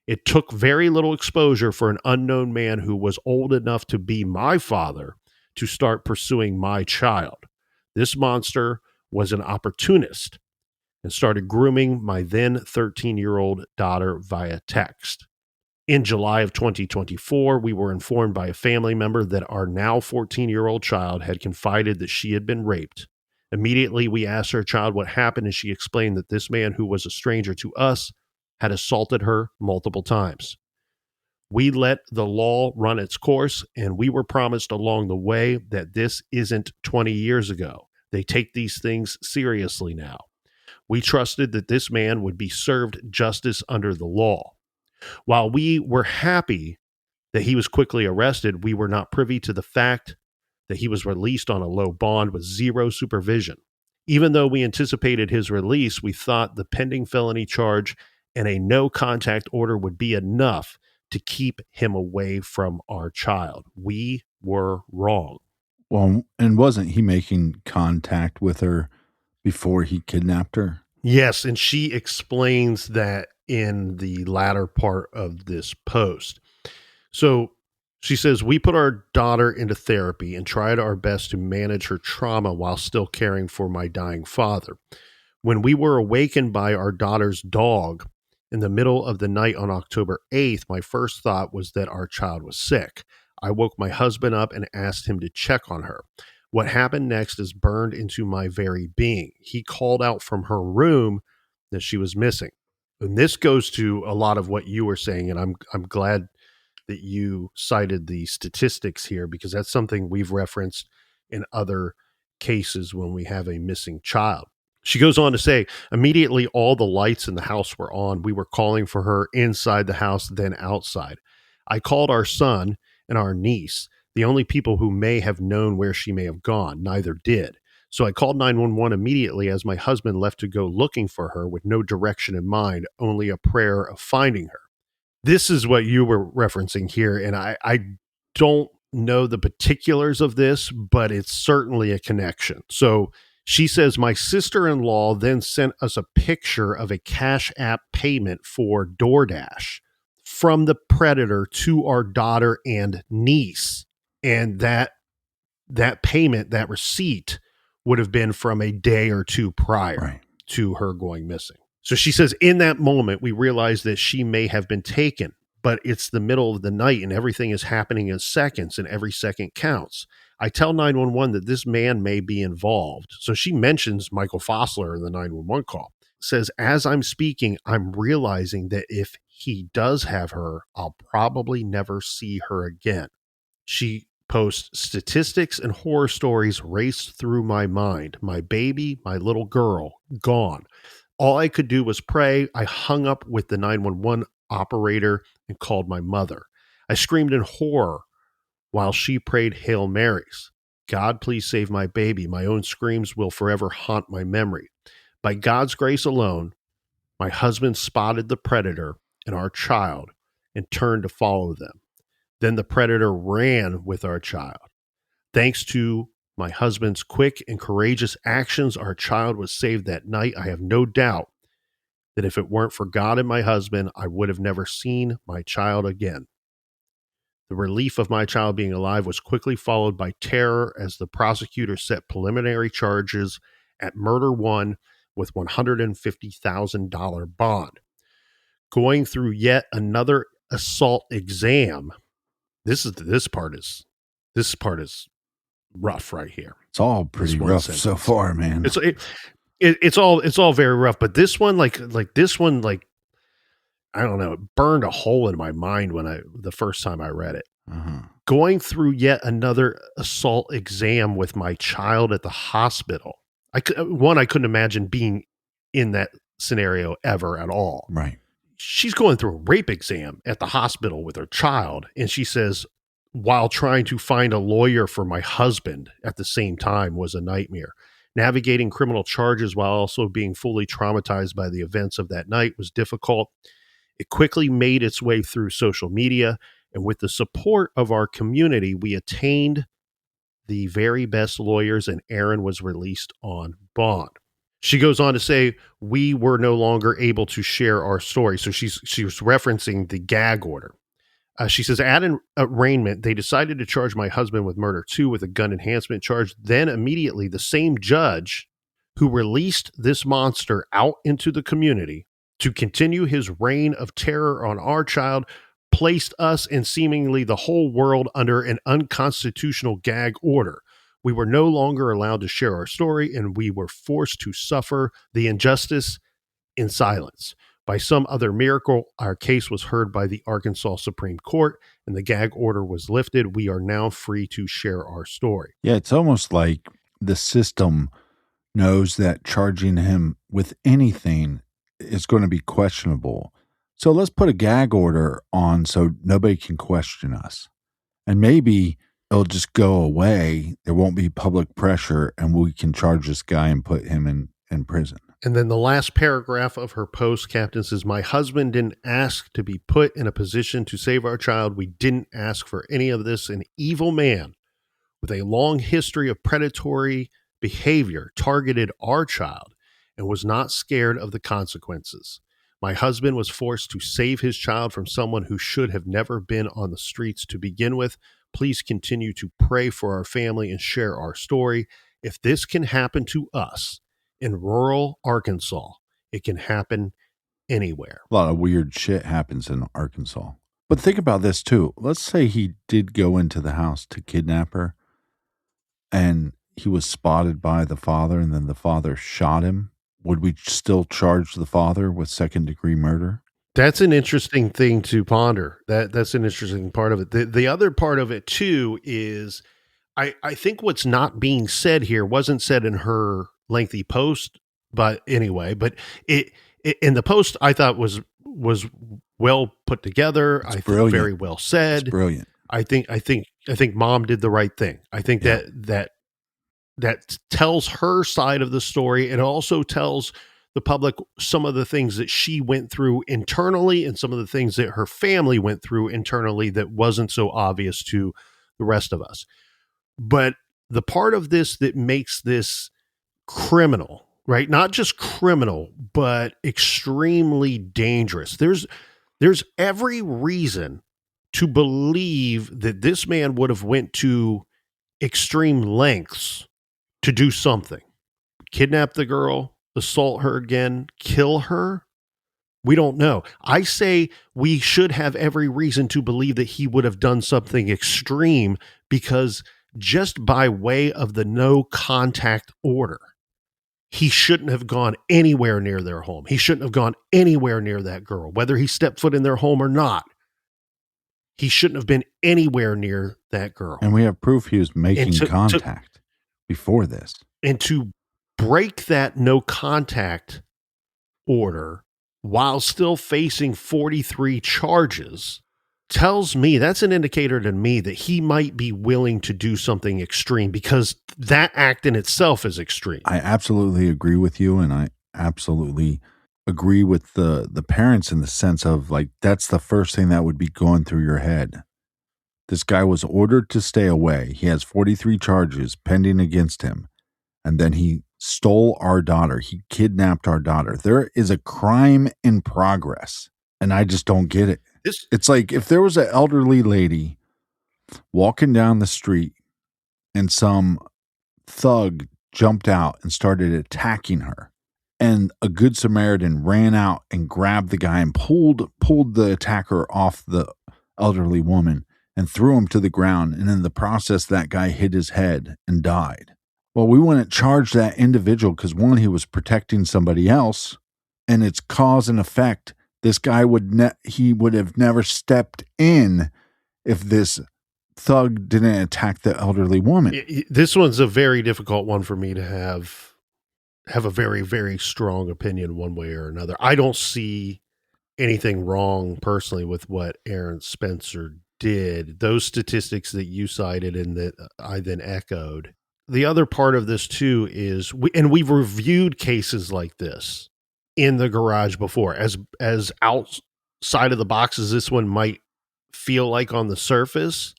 It took very little exposure for an unknown man who was old enough to be my father to start pursuing my child. This monster was an opportunist and started grooming my then 13-year-old daughter via text. In July of 2024, we were informed by a family member that our now 14-year-old child had confided that she had been raped. Immediately, we asked our child what happened, and she explained that this man, who was a stranger to us, had assaulted her multiple times. We let the law run its course, and we were promised along the way that this isn't 20 years ago. They take these things seriously now. We trusted that this man would be served justice under the law. While we were happy that he was quickly arrested, we were not privy to the fact that he was released on a low bond with zero supervision. Even though we anticipated his release, we thought the pending felony charge and a no-contact order would be enough to keep him away from our child. We were wrong. Well, and wasn't he making contact with her before he kidnapped her? Yes, and she explains that in the latter part of this post. So she says, we put our daughter into therapy and tried our best to manage her trauma while still caring for my dying father. When we were awakened by our daughter's dog in the middle of the night on October 8th, my first thought was that our child was sick. I woke my husband up and asked him to check on her. What happened next is burned into my very being. He called out from her room that she was missing. And this goes to a lot of what you were saying, and I'm glad that you cited the statistics here, because that's something we've referenced in other cases when we have a missing child. She goes on to say, immediately all the lights in the house were on. We were calling for her inside the house, then outside. I called our son and our niece, the only people who may have known where she may have gone. Neither did. So I called 911 immediately as my husband left to go looking for her with no direction in mind, only a prayer of finding her. This is what you were referencing here, and I don't know the particulars of this, but it's certainly a connection. So she says, my sister-in-law then sent us a picture of a Cash App payment for DoorDash from the predator to our daughter and niece. And that payment, that receipt, would have been from a day or two prior to her going missing. So she says, in that moment, we realized that she may have been taken, but it's the middle of the night and everything is happening in seconds and every second counts. I tell 911 that this man may be involved. So she mentions Michael Fosler in the 911 call. Says, as I'm speaking, I'm realizing that if he does have her, I'll probably never see her again. She posts, statistics and horror stories raced through my mind. My baby, my little girl, gone. All I could do was pray. I hung up with the 911 operator and called my mother. I screamed in horror while she prayed Hail Marys. God, please save my baby. My own screams will forever haunt my memory. By God's grace alone, my husband spotted the predator and our child and turned to follow them. Then the predator ran with our child. Thanks to my husband's quick and courageous actions, our child was saved that night. I have no doubt that if it weren't for God and my husband, I would have never seen my child again. The relief of my child being alive was quickly followed by terror as the prosecutor set preliminary charges at murder one with $150,000 bond. Going through yet another assault exam. This part is rough right here. It's all pretty rough so far, man. It's all very rough, but this one, like this one, like, I don't know, it burned a hole in my mind the first time I read it. Going through yet another assault exam with my child at the hospital. I couldn't imagine being in that scenario ever at all. Right. She's going through a rape exam at the hospital with her child, and she says, while trying to find a lawyer for my husband at the same time was a nightmare. Navigating criminal charges while also being fully traumatized by the events of that night was difficult. It quickly made its way through social media, and with the support of our community, we attained the very best lawyers, and Aaron was released on bond. She goes on to say, we were no longer able to share our story. So she was referencing the gag order. She says, at an arraignment, they decided to charge my husband with murder too, with a gun enhancement charge. Then immediately, the same judge who released this monster out into the community to continue his reign of terror on our child placed us and seemingly the whole world under an unconstitutional gag order. We were no longer allowed to share our story, and we were forced to suffer the injustice in silence. By some other miracle, our case was heard by the Arkansas Supreme Court, and the gag order was lifted. We are now free to share our story. Yeah, it's almost like the system knows that charging him with anything is going to be questionable. So let's put a gag order on so nobody can question us. And maybe it'll just go away. There won't be public pressure, and we can charge this guy and put him in prison. And then the last paragraph of her post, Captain, says, my husband didn't ask to be put in a position to save our child. We didn't ask for any of this. An evil man with a long history of predatory behavior targeted our child and was not scared of the consequences. My husband was forced to save his child from someone who should have never been on the streets to begin with. Please continue to pray for our family and share our story. If this can happen to us in rural Arkansas, it can happen anywhere. A lot of weird shit happens in Arkansas. But think about this too. Let's say he did go into the house to kidnap her, and he was spotted by the father, and then the father shot him. would we still charge the father with second-degree murder? That's an interesting thing to ponder. That's an interesting part of it. The other part of it too is I think what's not being said here wasn't said in her lengthy post, but anyway, but it in the post I thought was well put together. It's I brilliant. think very well It's said. brilliant. I think mom did the right thing. I think Yeah. that tells her side of the story. It also tells the public some of the things that she went through internally and some of the things that her family went through internally that wasn't so obvious to the rest of us. But the part of this that makes this criminal, right? Not just criminal, but extremely dangerous. There's every reason to believe that this man would have went to extreme lengths to do something. Kidnap the girl, assault her again, kill her. We don't know. I say we should have every reason to believe that he would have done something extreme because just by way of the no contact order, he shouldn't have gone anywhere near their home. He shouldn't have gone anywhere near that girl, whether he stepped foot in their home or not. He shouldn't have been anywhere near that girl. And we have proof he was making contact before this. And to break that no contact order while still facing 43 charges tells me, that's an indicator to me that he might be willing to do something extreme because that act in itself is extreme. I absolutely agree with you, and I absolutely agree with the parents in the sense of, like, that's the first thing that would be going through your head. This guy was ordered to stay away. He has 43 charges pending against him, and then he stole our daughter. He kidnapped our daughter. There is a crime in progress, and I just don't get it. It's like if there was an elderly lady walking down the street and some thug jumped out and started attacking her, and a good Samaritan ran out and grabbed the guy and pulled the attacker off the elderly woman and threw him to the ground, and in the process that guy hit his head and died. Well, we wouldn't charge that individual because, one, he was protecting somebody else, and it's cause and effect. This guy would have never stepped in if this thug didn't attack the elderly woman. This one's a very difficult one for me to have a very, very strong opinion one way or another. I don't see anything wrong personally with what Aaron Spencer did. Those statistics that you cited and that I then echoed. The other part of this too is we've reviewed cases like this in the garage before, as outside of the box as this one might feel like on the surface.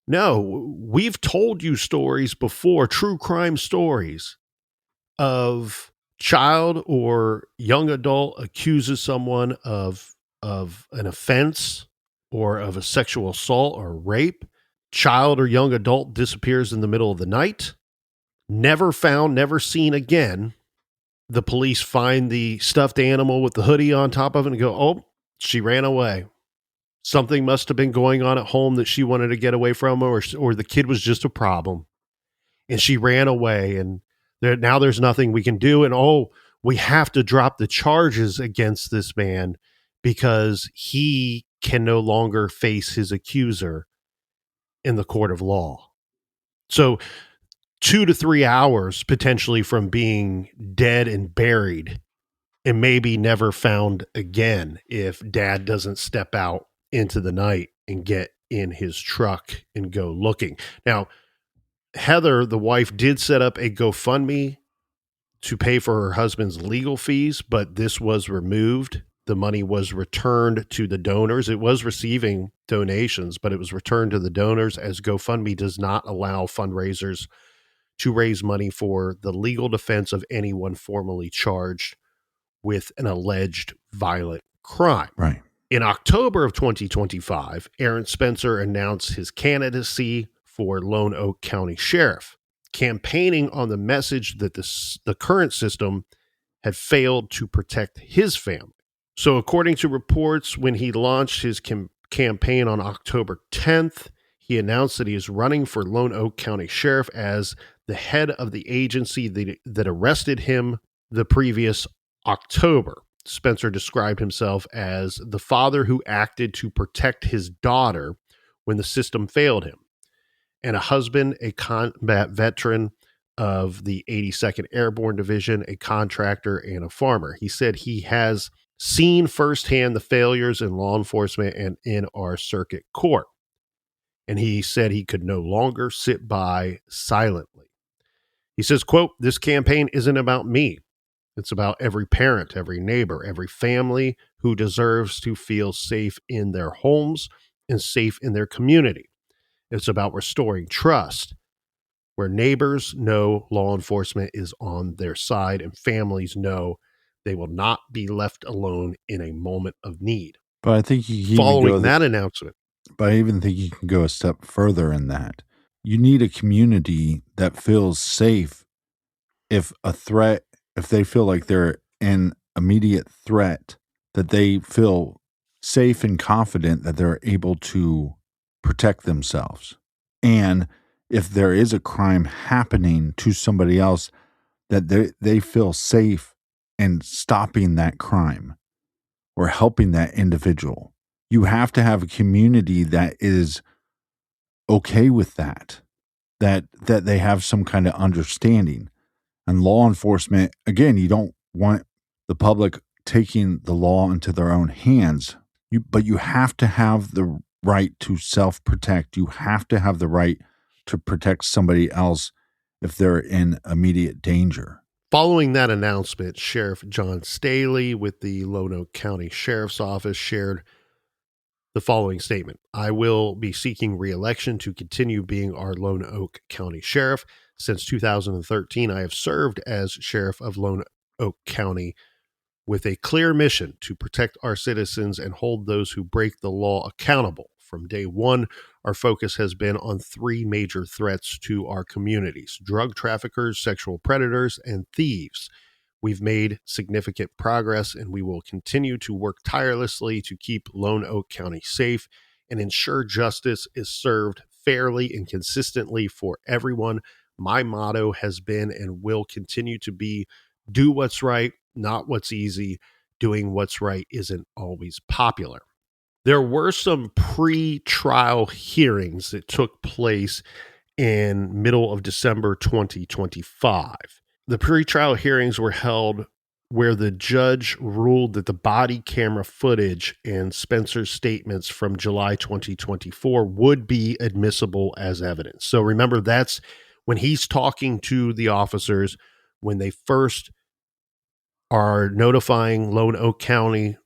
No, we've told you stories before, true crime stories of child or young adult accuses someone of an offense or of a sexual assault or rape. Child or young adult disappears in the middle of the night, never found, never seen again. The police find the stuffed animal with the hoodie on top of it and go, oh, she ran away. Something must have been going on at home that she wanted to get away from, or the kid was just a problem. And she ran away, and now there's nothing we can do. And, we have to drop the charges against this man because he can no longer face his accuser in the court of law. So 2 to 3 hours potentially from being dead and buried and maybe never found again if dad doesn't step out into the night and get in his truck and go looking. Now, Heather, the wife, did set up a GoFundMe to pay for her husband's legal fees, but this was removed. The money was returned to the donors. It was receiving donations, but it was returned to the donors, as GoFundMe does not allow fundraisers to raise money for the legal defense of anyone formally charged with an alleged violent crime. Right. In October of 2025, Aaron Spencer announced his candidacy for Lonoke County Sheriff, campaigning on the message that the current system had failed to protect his family. So according to reports, when he launched his campaign on October 10th, he announced that he is running for Lonoke County Sheriff as the head of the agency that arrested him the previous October. Spencer described himself as the father who acted to protect his daughter when the system failed him, and a husband, a combat veteran of the 82nd Airborne Division, a contractor, and a farmer. He said he has seen firsthand the failures in law enforcement and in our circuit court. And he said he could no longer sit by silently. He says, quote, "This campaign isn't about me. It's about every parent, every neighbor, every family who deserves to feel safe in their homes and safe in their community. It's about restoring trust, where neighbors know law enforcement is on their side and families know they will not be left alone in a moment of need." But I think you can Following that announcement. But I even think you can go a step further in that. You need a community that feels safe if they feel like they're in immediate threat, that they feel safe and confident that they're able to protect themselves. And if there is a crime happening to somebody else, that they feel safe in stopping that crime or helping that individual. You have to have a community that is okay with that they have some kind of understanding. And law enforcement, again, you don't want the public taking the law into their own hands, but you have to have the right to self-protect. You have to have the right to protect somebody else if they're in immediate danger. Following that announcement, Sheriff John Staley with the Lonoke County Sheriff's Office shared the following statement: "I will be seeking re-election to continue being our Lonoke County Sheriff. Since 2013, I have served as Sheriff of Lonoke County with a clear mission to protect our citizens and hold those who break the law accountable. From day one, our focus has been on three major threats to our communities: drug traffickers, sexual predators, and thieves. We've made significant progress, and we will continue to work tirelessly to keep Lonoke County safe and ensure justice is served fairly and consistently for everyone. My motto has been and will continue to be, do what's right, not what's easy. Doing what's right isn't always popular." There were some pre-trial hearings that took place in middle of December 2025. The pre-trial hearings were held where the judge ruled that the body camera footage and Spencer's statements from July 2024 would be admissible as evidence. So remember, that's when he's talking to the officers when they first are notifying Lonoke County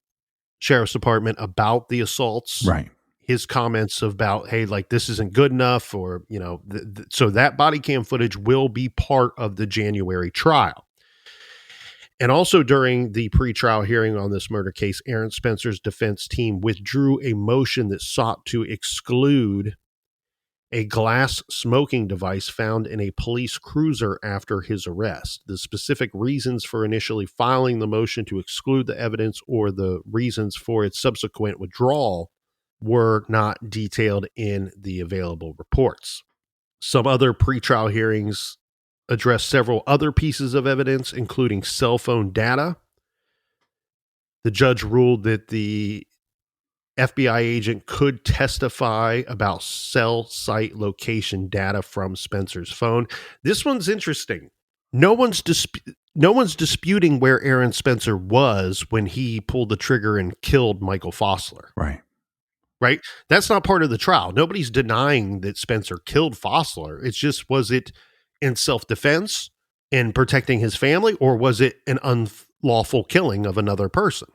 Sheriff's Department about the assaults. Right. His comments about, hey, like, this isn't good enough, or, you know, so that body cam footage will be part of the January trial. And also during the pretrial hearing on this murder case, Aaron Spencer's defense team withdrew a motion that sought to exclude a glass smoking device found in a police cruiser after his arrest. The specific reasons for initially filing the motion to exclude the evidence or the reasons for its subsequent withdrawal were not detailed in the available reports. Some other pretrial hearings addressed several other pieces of evidence, including cell phone data. The judge ruled that the FBI agent could testify about cell site location data from Spencer's phone. This one's interesting. No one's disputing where Aaron Spencer was when he pulled the trigger and killed Michael Fosler. Right? That's not part of the trial. Nobody's denying that Spencer killed Fosler. It's just, was it in self-defense and protecting his family, or was it an unlawful killing of another person?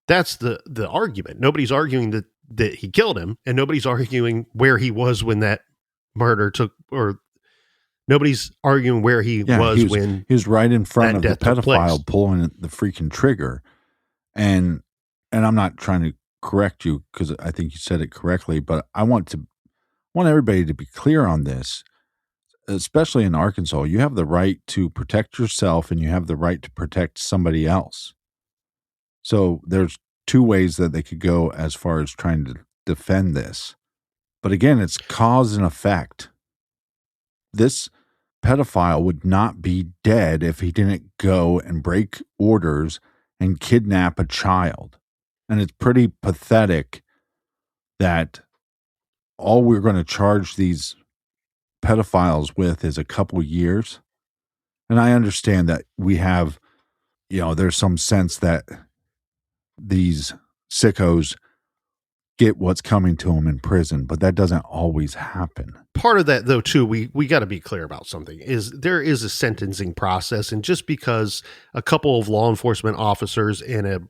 That's the argument. Nobody's arguing that he killed him, and nobody's arguing where he was when that murder took, or nobody's arguing where he was when he was right in front of the pedophile pulling the freaking trigger. And I'm not trying to correct you, because I think you said it correctly, but I want everybody to be clear on this. Especially in Arkansas, you have the right to protect yourself and you have the right to protect somebody else. So there's two ways that they could go as far as trying to defend this. But again, it's cause and effect. This pedophile would not be dead if he didn't go and break orders and kidnap a child. And it's pretty pathetic that all we're going to charge these pedophiles with is a couple years. And I understand that we have, there's some sense that these sickos get what's coming to them in prison, but that doesn't always happen. Part of that, though, too, we got to be clear about something, is there is a sentencing process. And just because a couple of law enforcement officers and a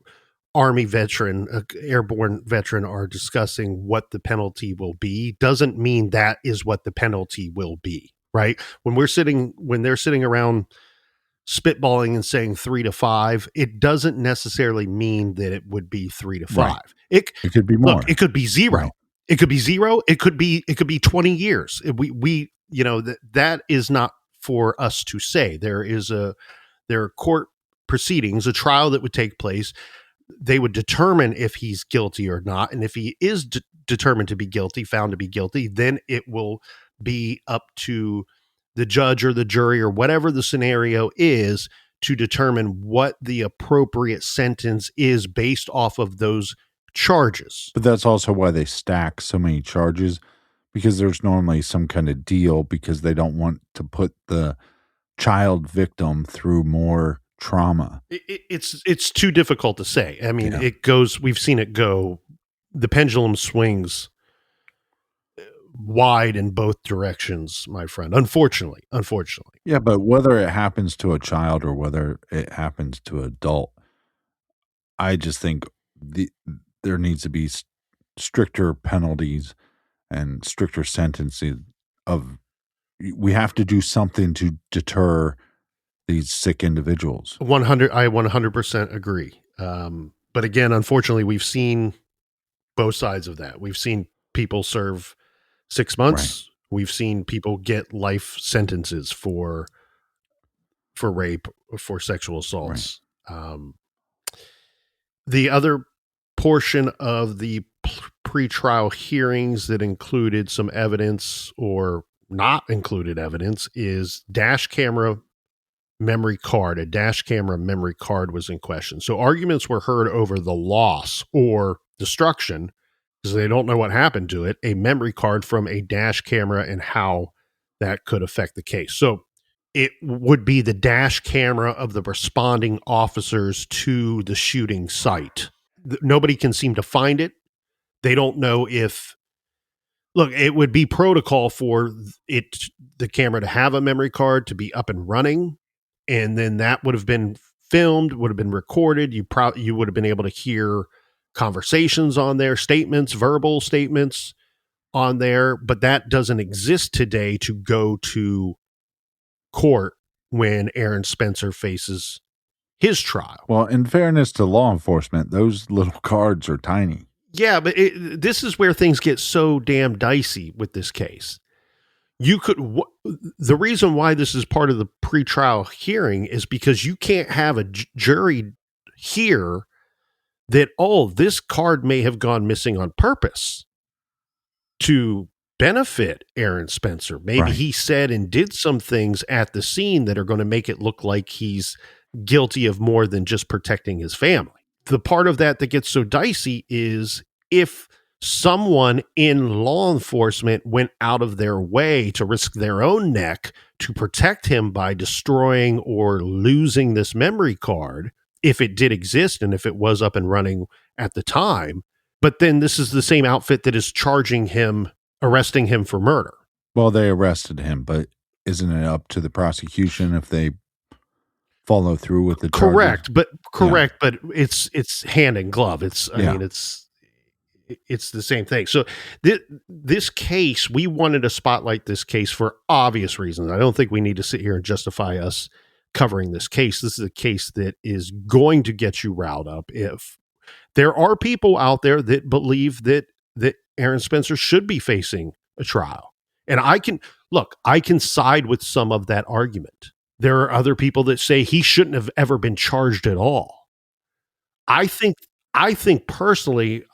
Army veteran, a airborne veteran, are discussing what the penalty will be, doesn't mean that is what the penalty will be, right? When they're sitting around spitballing and saying 3 to 5, it doesn't necessarily mean that it would be 3 to 5. Right. It could be more. Look, it could be 0. Right. It could be 0. It could be 20 years. That is not for us to say. There are court proceedings, a trial that would take place. They would determine if he's guilty or not. And if he is determined to be guilty, found to be guilty, then it will be up to the judge or the jury or whatever the scenario is to determine what the appropriate sentence is based off of those charges. But that's also why they stack so many charges, because there's normally some kind of deal, because they don't want to put the child victim through more trauma. It's too difficult to say. I mean, we've seen it go, the pendulum swings wide in both directions, my friend. Unfortunately. Yeah, but whether it happens to a child or whether it happens to an adult, I just think there needs to be stricter penalties and stricter sentencing. We have to do something to deter these sick individuals. I 100% agree. But again, unfortunately, we've seen both sides of that. We've seen people serve 6 months. Right. We've seen people get life sentences for rape, for sexual assaults. Right. The other portion of the pretrial hearings that included some evidence or not included evidence is dash camera memory card. A dash camera memory card was in question. So arguments were heard over the loss or destruction, because they don't know what happened to it, a memory card from a dash camera and how that could affect the case. So it would be the dash camera of the responding officers to the shooting site. Nobody can seem to find it. They don't know if, look, it would be protocol for the camera to have a memory card, to be up and running, and then that would have been filmed, would have been recorded. You would have been able to hear conversations on there, statements, verbal statements on there, but that doesn't exist today to go to court when Aaron Spencer faces his trial. Well, in fairness to law enforcement, those little cards are tiny. Yeah, but this is where things get so damn dicey with this case. The reason why this is part of the pretrial hearing is because you can't have a jury hear that, this card may have gone missing on purpose to benefit Aaron Spencer. Maybe he said and did some things at the scene that are going to make it look like he's guilty of more than just protecting his family. The part of that gets so dicey is if someone in law enforcement went out of their way to risk their own neck to protect him by destroying or losing this memory card, if it did exist and if it was up and running at the time. But then this is the same outfit that is arresting him for murder. Well, they arrested him, but isn't it up to the prosecution if they follow through with the charges? Correct, but it's hand in glove. I mean, it's the same thing. So this case, we wanted to spotlight this case for obvious reasons. I don't think we need to sit here and justify us covering this case. This is a case that is going to get you riled up. If there are people out there that believe that Aaron Spencer should be facing a trial, and I can side with some of that argument. There are other people that say he shouldn't have ever been charged at all. I think personally,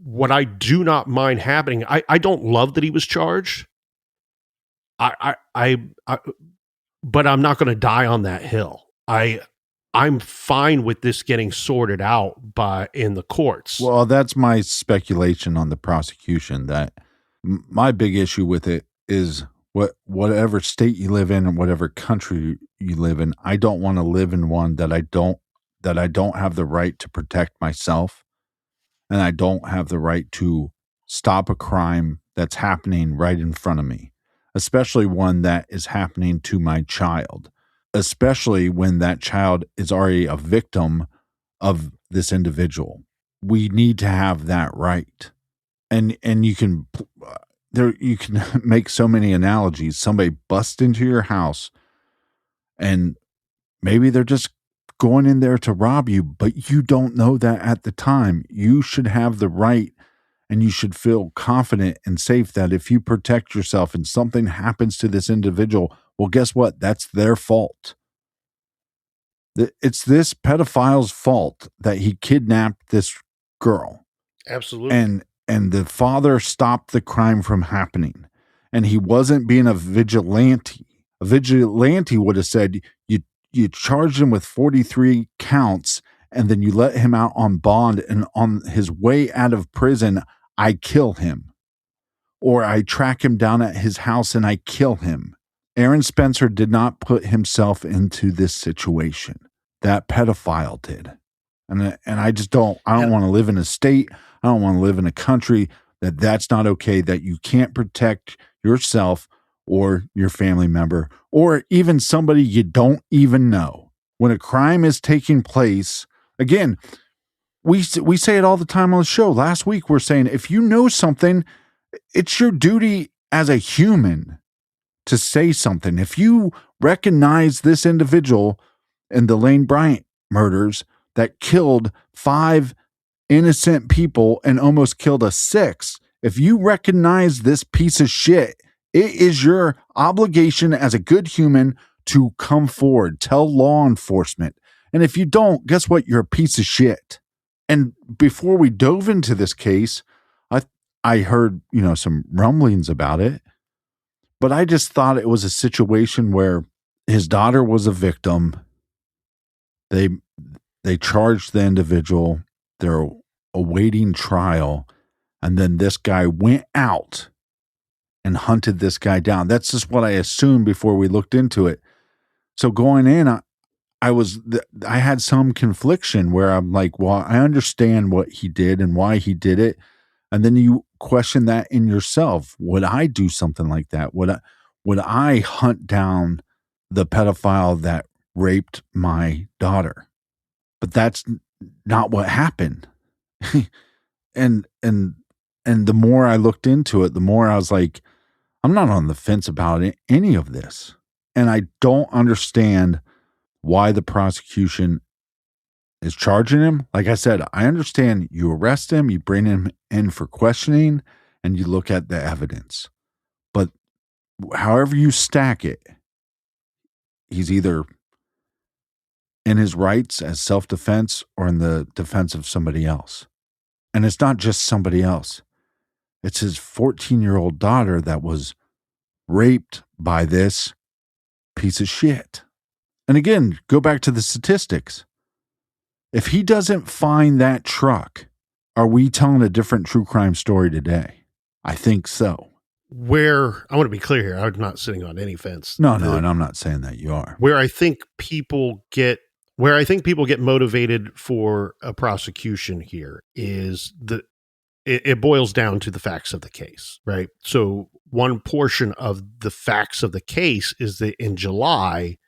what I do not mind happening, I don't love that he was charged. but I'm not going to die on that hill. I'm fine with this getting sorted out in the courts. Well, that's my speculation on the prosecution. That my big issue with it is whatever state you live in and whatever country you live in, I don't want to live in one that I don't have the right to protect myself, and I don't have the right to stop a crime that's happening right in front of me, especially one that is happening to my child, especially when that child is already a victim of this individual. We need to have that right. And you can make so many analogies. Somebody busts into your house and maybe they're just going in there to rob you, but you don't know that at the time. You should have the right, and you should feel confident and safe that if you protect yourself and something happens to this individual, well, guess what? That's their fault. It's this pedophile's fault that he kidnapped this girl. Absolutely. And the father stopped the crime from happening. And he wasn't being a vigilante. A vigilante would have said, you charged him with 43 counts, and then you let him out on bond, and on his way out of prison, I kill him. Or I track him down at his house and I kill him. Aaron Spencer did not put himself into this situation. That pedophile did. And I don't want to live in a state, I don't want to live in a country that's not okay, that you can't protect yourself or your family member, or even somebody you don't even know. When a crime is taking place, again, we say it all the time on the show. Last week, we're saying, if you know something, it's your duty as a human to say something. If you recognize this individual in the Lane Bryant murders that killed 5 innocent people and almost killed a 6th, if you recognize this piece of shit, it is your obligation as a good human to come forward, tell law enforcement. And if you don't, guess what? You're a piece of shit. And before we dove into this case, I heard, some rumblings about it, but I just thought it was a situation where his daughter was a victim. They charged the individual. They're awaiting trial. And then this guy went out and hunted this guy down. That's just what I assumed before we looked into it. So going in, I had some confliction where I'm like, well, I understand what he did and why he did it. And then you question that in yourself. Would I do something like that? Would I hunt down the pedophile that raped my daughter? But that's not what happened. And the more I looked into it, the more I was like, I'm not on the fence about any of this. And I don't understand why the prosecution is charging him. Like I said, I understand you arrest him, you bring him in for questioning, and you look at the evidence. But however you stack it, he's either in his rights as self-defense or in the defense of somebody else. And it's not just somebody else. It's his 14-year-old daughter that was raped by this piece of shit. And again, go back to the statistics. If he doesn't find that truck, are we telling a different true crime story today? I think so. Where, I want to be clear here, I'm not sitting on any fence. No, and I'm not saying that you are. Where I think people get motivated for a prosecution here is it boils down to the facts of the case, right? So one portion of the facts of the case is that in July,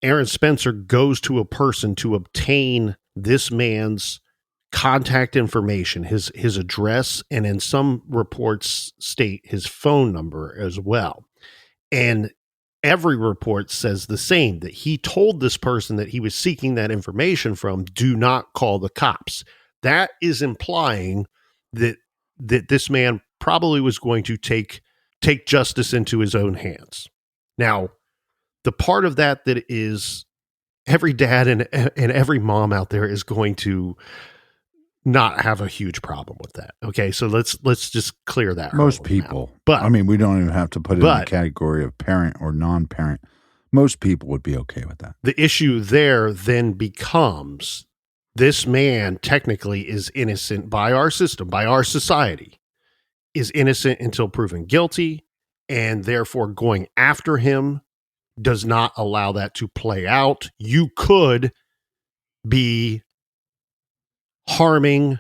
Aaron Spencer goes to a person to obtain this man's contact information, his address, and in some reports state his phone number as well. And every report says the same, that he told this person that he was seeking that information from, do not call the cops. That is implying that this man probably was going to take justice into his own hands. Now, the part of that is every dad and every mom out there is going to not have a huge problem with that. Okay, so let's just clear that. Most people, but I mean, we don't even have to put it in the category of parent or non-parent. Most people would be okay with that. The issue there then becomes this man technically is innocent by our system, by our society, is innocent until proven guilty, and therefore going after him does not allow that to play out. You could be harming,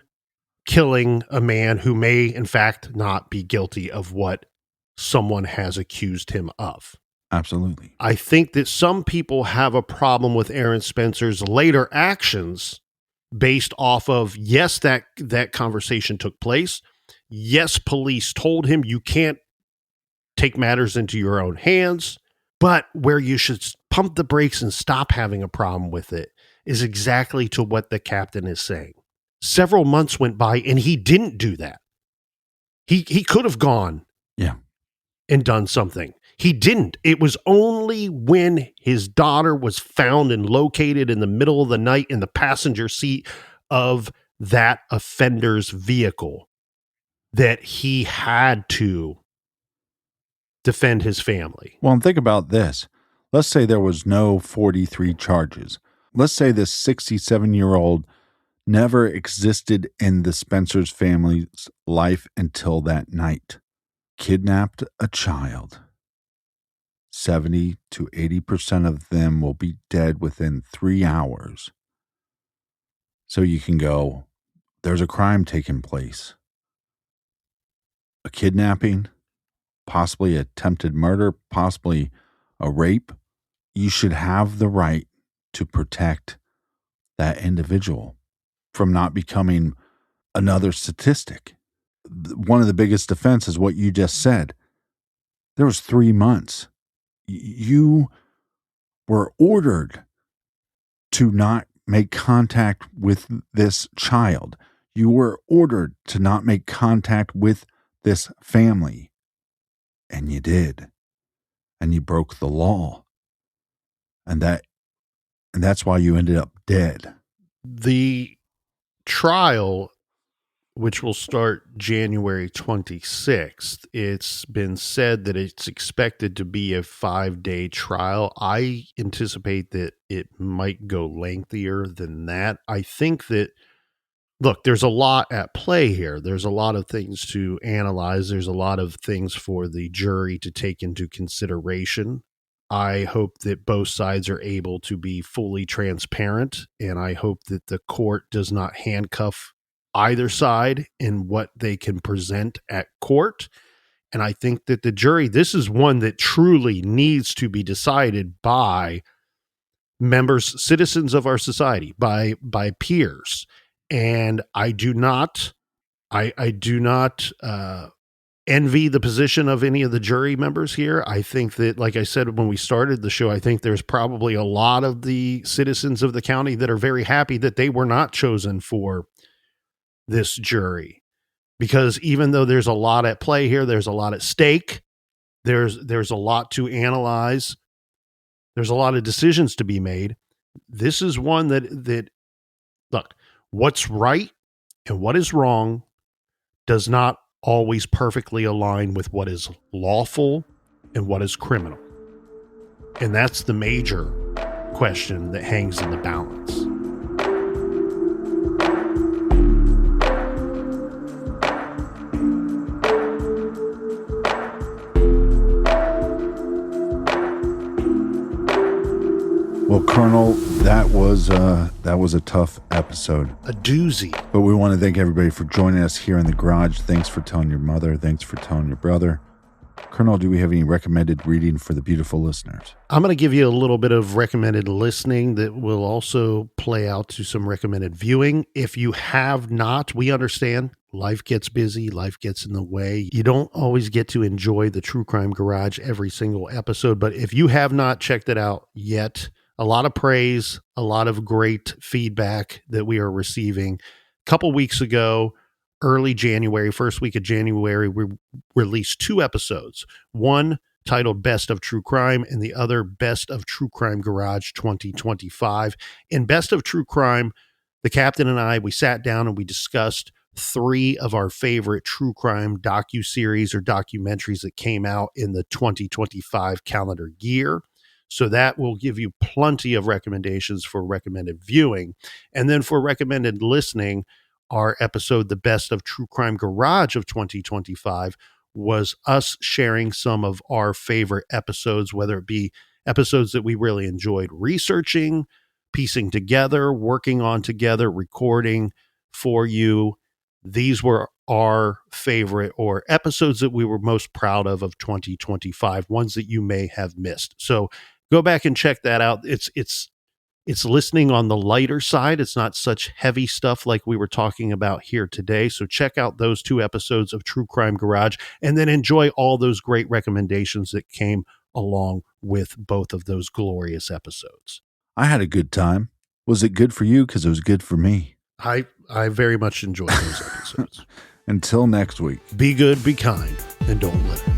killing a man who may, in fact, not be guilty of what someone has accused him of. Absolutely. I think that some people have a problem with Aaron Spencer's later actions based off of, yes, that conversation took place. Yes, police told him you can't take matters into your own hands, but where you should pump the brakes and stop having a problem with it is exactly to what the captain is saying. Several months went by and he didn't do that. He could have gone and done something. He didn't. It was only when his daughter was found and located in the middle of the night in the passenger seat of that offender's vehicle that he had to defend his family. Well, and think about this. Let's say there was no 43 charges. Let's say this 67-year-old never existed in the Spencer's family's life until that night. Kidnapped a child. 70 to 80% of them will be dead within 3 hours. So you can go, there's a crime taking place. A kidnapping, possibly attempted murder, possibly a rape. You should have the right to protect that individual from not becoming another statistic. One of the biggest defense is what you just said. There was 3 months. You were ordered to not make contact with this child. You were ordered to not make contact with this family. And you did. And you broke the law. And that's why you ended up dead. The trial, which will start January 26th, it's been said that it's expected to be a 5-day trial. I anticipate that it might go lengthier than that. I think that, look, there's a lot at play here. There's a lot of things to analyze. There's a lot of things for the jury to take into consideration. I hope that both sides are able to be fully transparent, and I hope that the court does not handcuff either side in what they can present at court. And I think that the jury, this is one that truly needs to be decided by members, citizens of our society, by peers. And I do not envy the position of any of the jury members here. I think that, like I said when we started the show, I think there's probably a lot of the citizens of the county that are very happy that they were not chosen for this jury, because even though there's a lot at play here, there's a lot at stake, there's a lot to analyze, there's a lot of decisions to be made. This is one that look, what's right and what is wrong does not always perfectly align with what is lawful and what is criminal. And that's the major question that hangs in the balance. Well, Colonel, that was a tough episode. A doozy. But we want to thank everybody for joining us here in the garage. Thanks for telling your mother. Thanks for telling your brother. Colonel, do we have any recommended reading for the beautiful listeners? I'm going to give you a little bit of recommended listening that will also play out to some recommended viewing. If you have not, we understand life gets busy, life gets in the way. You don't always get to enjoy the True Crime Garage every single episode, but if you have not checked it out yet, a lot of praise, a lot of great feedback that we are receiving. A couple weeks ago, early January, first week of January, we released 2 episodes. One titled Best of True Crime and the other Best of True Crime Garage 2025. In Best of True Crime, the captain and I, we sat down and we discussed 3 of our favorite true crime docuseries or documentaries that came out in the 2025 calendar year. So that will give you plenty of recommendations for recommended viewing. And then for recommended listening, our episode, The Best of True Crime Garage of 2025, was us sharing some of our favorite episodes, whether it be episodes that we really enjoyed researching, piecing together, working on together, recording for you. These were our favorite or episodes that we were most proud of 2025, ones that you may have missed. So go back and check that out. It's listening on the lighter side. It's not such heavy stuff like we were talking about here today. So check out those 2 episodes of True Crime Garage and then enjoy all those great recommendations that came along with both of those glorious episodes. I had a good time. Was it good for you? Because it was good for me. I very much enjoyed those episodes. Until next week. Be good, be kind, and don't litter.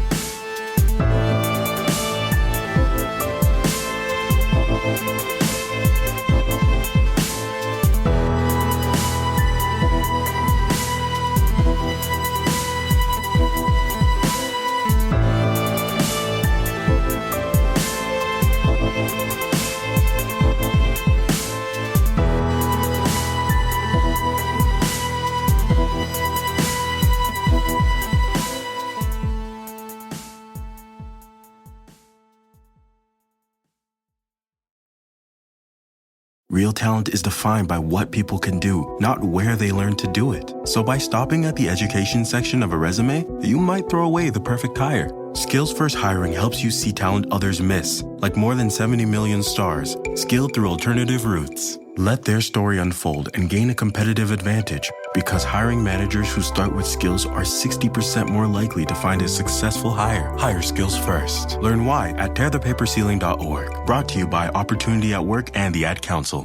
Real talent is defined by what people can do, not where they learn to do it. So by stopping at the education section of a resume, you might throw away the perfect hire. Skills First Hiring helps you see talent others miss, like more than 70 million stars, skilled through alternative routes. Let their story unfold and gain a competitive advantage, because hiring managers who start with skills are 60% more likely to find a successful hire. Hire skills first. Learn why at tearthepaperceiling.org. Brought to you by Opportunity at Work and the Ad Council.